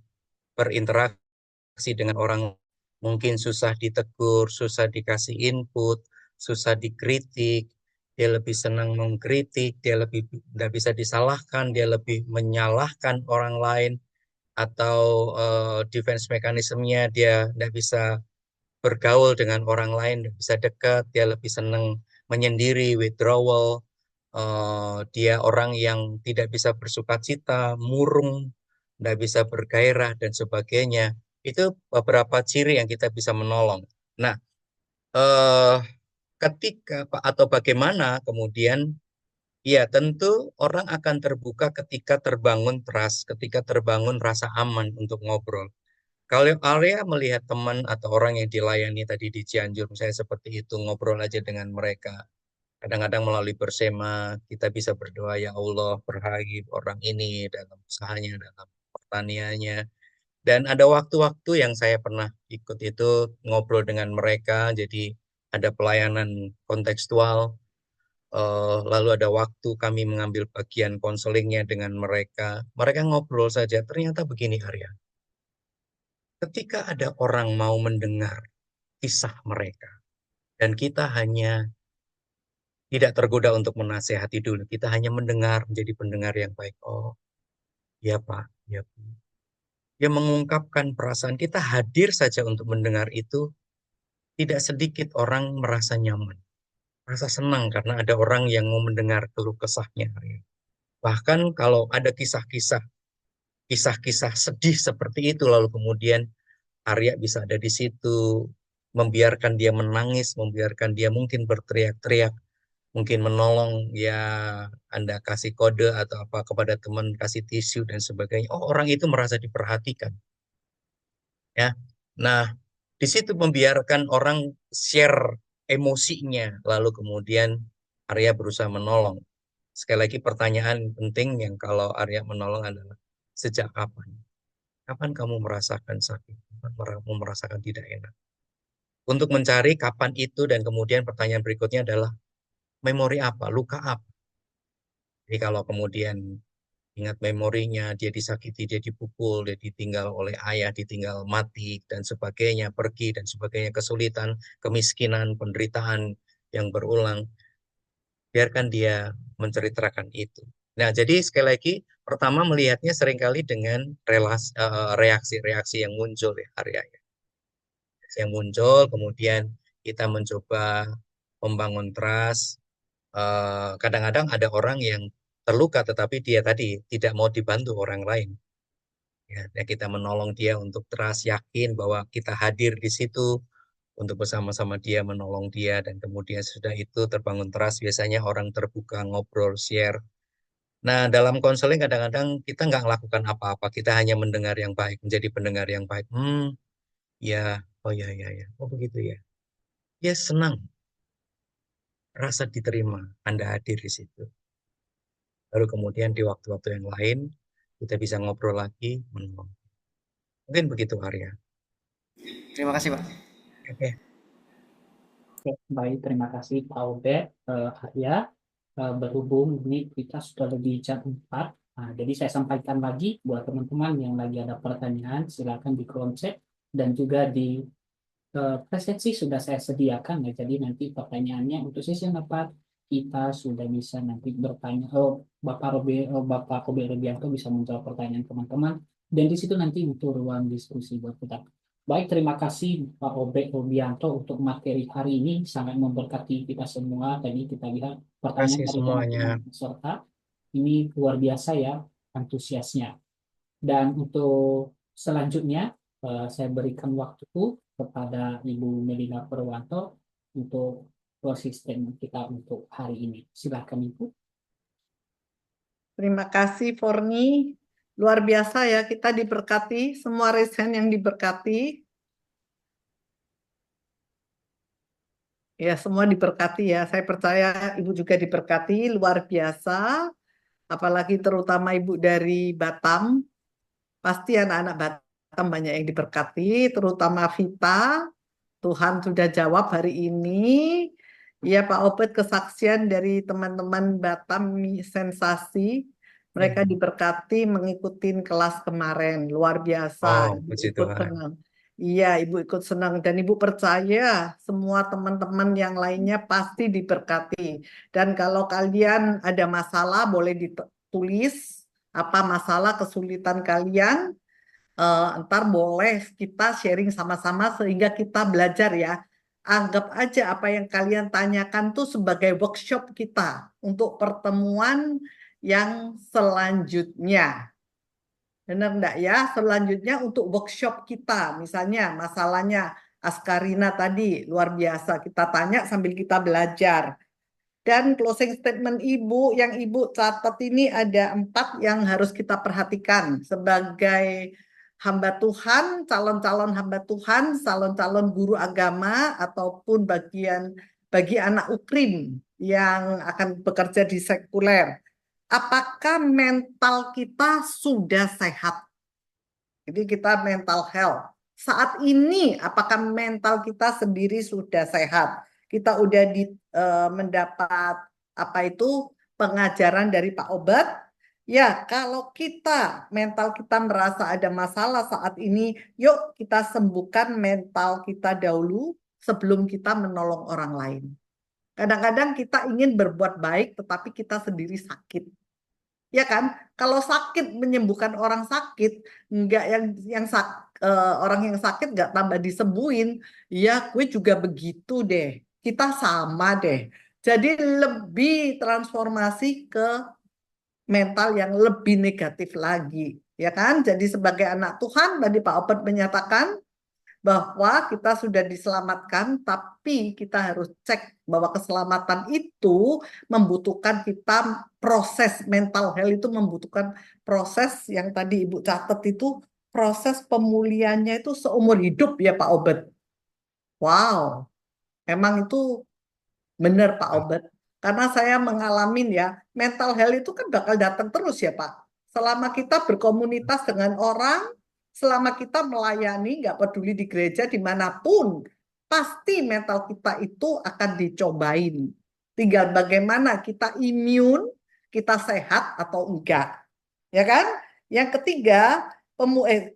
berinteraksi dengan orang. Mungkin susah ditegur, susah dikasih input, susah dikritik, dia lebih senang mengkritik, dia lebih tidak bisa disalahkan, dia lebih menyalahkan orang lain, atau defense mekanismenya dia tidak bisa bergaul dengan orang lain, tidak bisa dekat, dia lebih senang menyendiri, withdrawal, dia orang yang tidak bisa bersukacita, murung, tidak bisa bergairah, dan sebagainya. Itu beberapa ciri yang kita bisa menolong. Nah, eh, ketika atau bagaimana kemudian, ya tentu orang akan terbuka ketika terbangun trust, ketika terbangun rasa aman untuk ngobrol. Kalau Arya melihat teman atau orang yang dilayani tadi di Cianjur, saya seperti itu, ngobrol aja dengan mereka. Kadang-kadang melalui bersema, kita bisa berdoa, ya Allah, berkahi orang ini dalam usahanya, dalam pertaniannya. Dan ada waktu-waktu yang saya pernah ikut itu ngobrol dengan mereka, jadi ada pelayanan kontekstual, lalu ada waktu kami mengambil bagian konselingnya dengan mereka. Mereka ngobrol saja, ternyata begini Arya. Ketika ada orang mau mendengar kisah mereka, dan kita hanya tidak tergoda untuk menasehati dulu. Kita hanya mendengar, menjadi pendengar yang baik. Oh, ya Pak, ya Bu. Dia mengungkapkan perasaan kita, hadir saja untuk mendengar itu. Tidak sedikit orang merasa nyaman, merasa senang karena ada orang yang mau mendengar keluh kesahnya. Bahkan kalau ada kisah-kisah sedih seperti itu, lalu kemudian Arya bisa ada di situ, membiarkan dia menangis, membiarkan dia mungkin berteriak-teriak, mungkin menolong, ya Anda kasih kode atau apa kepada teman, kasih tisu dan sebagainya. Oh, orang itu merasa diperhatikan. Ya. Nah, di situ membiarkan orang share emosinya, lalu kemudian Arya berusaha menolong. Sekali lagi pertanyaan penting yang kalau Arya menolong adalah sejak kapan? Kapan kamu merasakan sakit? Kapan kamu merasakan tidak enak? Untuk mencari kapan itu dan kemudian pertanyaan berikutnya adalah memori apa, luka apa. Jadi kalau kemudian ingat memorinya, dia disakiti, dia dipukul, dia ditinggal oleh ayah, ditinggal mati, dan sebagainya, pergi, dan sebagainya, kesulitan, kemiskinan, penderitaan yang berulang, biarkan dia menceritakan itu. Nah, jadi sekali lagi, pertama melihatnya seringkali dengan reaksi-reaksi yang muncul ya, Arya. Yang muncul, kemudian kita mencoba membangun trust. Kadang-kadang ada orang yang terluka, tetapi dia tadi tidak mau dibantu orang lain. Ya, dan kita menolong dia untuk trust, yakin bahwa kita hadir di situ untuk bersama-sama dia, menolong dia, dan kemudian sudah itu terbangun trust, biasanya orang terbuka, ngobrol, share. Nah, dalam konseling kadang-kadang kita nggak melakukan apa-apa, kita hanya mendengar yang baik, menjadi pendengar yang baik. Ya, oh ya, ya, ya, oh begitu ya. Ya senang, rasa diterima, Anda hadir di situ. Lalu kemudian di waktu-waktu yang lain, kita bisa ngobrol lagi, menolong. Mungkin begitu, Arya. Terima kasih, Pak. Oke. Oke, baik, terima kasih Pak Obed, Arya. Berhubung ini kita sudah lebih jam 4, nah, jadi saya sampaikan lagi buat teman-teman yang lagi ada pertanyaan, silakan di kolom chat dan juga di presensi sudah saya sediakan ya. Jadi nanti pertanyaannya untuk sesi yang dapat kita sudah bisa nanti bertanya. Bapak Kobe Rubianto bisa menjawab pertanyaan teman-teman dan di situ nanti untuk ruang diskusi buat kita. Baik, terima kasih Pak Obe Rubianto untuk materi hari ini sangat memberkati kita semua. Tadi kita lihat Terima pertanyaan kasih dari semuanya. teman-teman peserta ini luar biasa ya antusiasnya. Dan untuk selanjutnya saya berikan waktu kepada Ibu Melina Purwanto untuk closing statement kita untuk hari ini. Silakan Ibu. Terima kasih Forni. Luar biasa ya, kita diberkati, semua resen yang diberkati. Ya, semua diberkati ya. Saya percaya Ibu juga diberkati, luar biasa. Apalagi terutama Ibu dari Batam. Pasti anak-anak Batam banyak yang diberkati, terutama Vita. Tuhan sudah jawab hari ini. Ya, Pak Obed, kesaksian dari teman-teman Batam sensasi. Mereka diberkati mengikuti kelas kemarin. Luar biasa. Oh, Ibu puji ikut Tuhan. senang. Iya, Ibu ikut senang. Dan Ibu percaya semua teman-teman yang lainnya pasti diberkati. Dan kalau kalian ada masalah, boleh ditulis apa masalah kesulitan kalian. Ntar boleh kita sharing sama-sama sehingga kita belajar ya. Anggap aja apa yang kalian tanyakan tuh sebagai workshop kita untuk pertemuan yang selanjutnya. Benar enggak ya? Selanjutnya untuk workshop kita, misalnya masalahnya Askarina tadi luar biasa. Kita tanya sambil kita belajar. Dan closing statement Ibu yang Ibu catat ini ada 4 yang harus kita perhatikan sebagai hamba Tuhan, calon-calon hamba Tuhan, calon-calon guru agama, ataupun bagi anak ukrim yang akan bekerja di sekuler. Apakah mental kita sudah sehat? Jadi kita mental health. Saat ini apakah mental kita sendiri sudah sehat? Kita udah mendapat apa itu pengajaran dari Pak Obat. Ya, kalau kita mental kita merasa ada masalah saat ini, yuk kita sembuhkan mental kita dahulu sebelum kita menolong orang lain. Kadang-kadang kita ingin berbuat baik, tetapi kita sendiri sakit. Ya kan? Kalau sakit menyembuhkan orang sakit, enggak orang yang sakit enggak tambah disembuhin. Ya, gue juga begitu deh. Kita sama deh. Jadi lebih transformasi ke mental yang lebih negatif lagi, ya kan? Jadi sebagai anak Tuhan, tadi Pak Opet menyatakan bahwa kita sudah diselamatkan, tapi kita harus cek bahwa keselamatan itu membutuhkan kita proses mental health itu membutuhkan proses yang tadi Ibu catat itu proses pemulihannya itu seumur hidup ya Pak Obet. Wow, emang itu benar Pak Obet. Karena saya mengalamin ya, mental health itu kan bakal datang terus ya Pak. Selama kita berkomunitas dengan orang, Selama kita melayani, nggak peduli di gereja, dimanapun, pasti mental kita itu akan dicobain. Tinggal bagaimana kita imun, kita sehat atau enggak. Ya kan? Yang ketiga,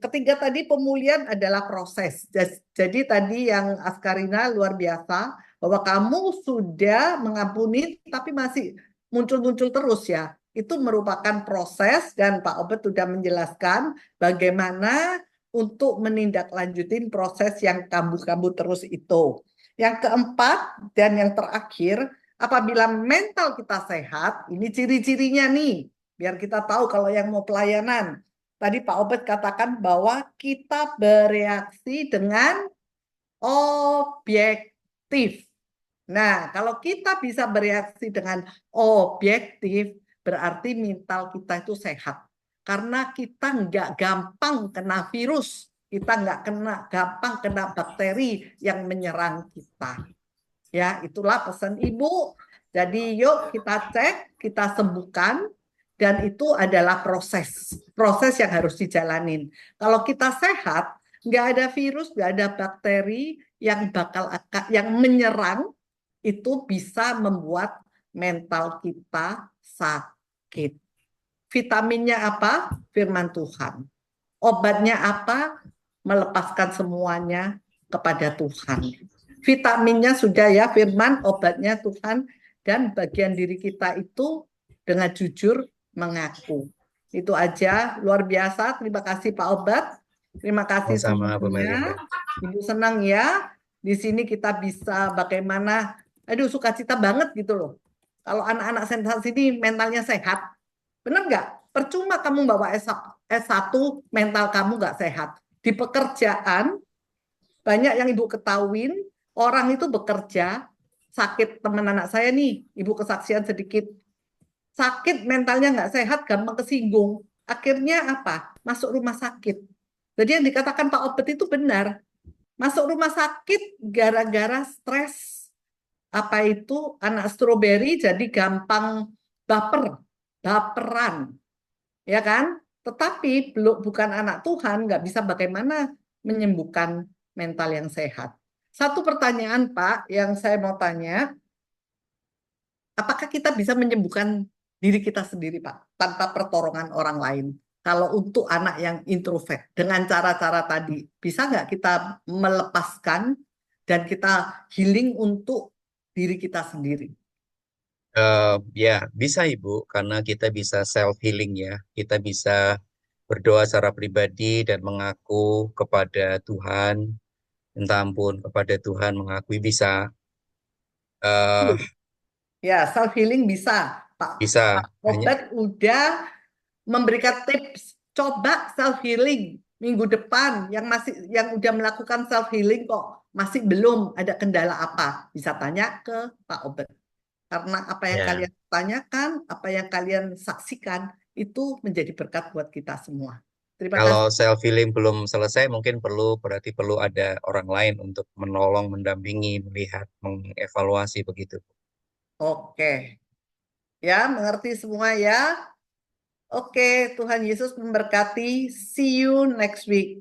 ketiga tadi pemulihan adalah proses. Jadi tadi yang Askarina luar biasa, bahwa kamu sudah mengampuni tapi masih muncul-muncul terus ya. Itu merupakan proses dan Pak Obed sudah menjelaskan bagaimana untuk menindaklanjutin proses yang kambuh-kambuh terus itu. Yang keempat dan yang terakhir, apabila mental kita sehat, ini ciri-cirinya nih, biar kita tahu kalau yang mau pelayanan. Tadi Pak Obed katakan bahwa kita bereaksi dengan objektif. Nah, kalau kita bisa bereaksi dengan objektif, berarti mental kita itu sehat. Karena kita nggak gampang kena virus, kita nggak gampang kena bakteri yang menyerang kita. Ya, itulah pesan Ibu. Jadi yuk kita cek, kita sembuhkan, dan itu adalah proses yang harus dijalanin. Kalau kita sehat, nggak ada virus, nggak ada bakteri yang menyerang, itu bisa membuat mental kita sakit. Vitaminnya apa? Firman Tuhan. Obatnya apa? Melepaskan semuanya kepada Tuhan. Vitaminnya sudah ya, firman, obatnya Tuhan, dan bagian diri kita itu dengan jujur mengaku. Itu aja, luar biasa. Terima kasih Pak Obed. Terima kasih Sama-sama Bu semuanya. Melinda. Ibu senang ya. Di sini kita bisa bagaimana, aduh sukacita banget gitu loh. Kalau anak-anak sentra sini mentalnya sehat, benar nggak? Percuma kamu bawa S1, mental kamu nggak sehat. Di pekerjaan, banyak yang Ibu ketahuin, orang itu bekerja, sakit. Teman anak saya nih, Ibu kesaksian sedikit, sakit mentalnya nggak sehat, gampang kesinggung. Akhirnya apa? Masuk rumah sakit. Jadi yang dikatakan Pak Obed itu benar. Masuk rumah sakit gara-gara stres. Apa itu? Anak stroberi jadi gampang baperan. Ya kan? Tetapi bukan anak Tuhan, nggak bisa bagaimana menyembuhkan mental yang sehat. Satu pertanyaan Pak, yang saya mau tanya, apakah kita bisa menyembuhkan diri kita sendiri Pak, tanpa pertolongan orang lain? Kalau untuk anak yang introvert, dengan cara-cara tadi, bisa nggak kita melepaskan dan kita healing untuk diri kita sendiri? Ya, bisa Ibu, karena kita bisa self healing ya. Kita bisa berdoa secara pribadi dan mengaku kepada Tuhan, minta ampun kepada Tuhan, mengakui bisa. eh Ya, self healing bisa, Pak. bisa hanya Obed udah memberikan tips. Coba self healing minggu depan yang udah melakukan self healing kok masih belum ada kendala apa, bisa tanya ke Pak Obed. Karena apa yang ya. kalian tanyakan, apa yang kalian saksikan itu menjadi berkat buat kita semua. Terima kasih. Kalau self healing belum selesai, mungkin berarti perlu ada orang lain untuk menolong, mendampingi, melihat, mengevaluasi begitu. Oke. Ya, mengerti semua ya. Oke, Tuhan Yesus memberkati. See you next week.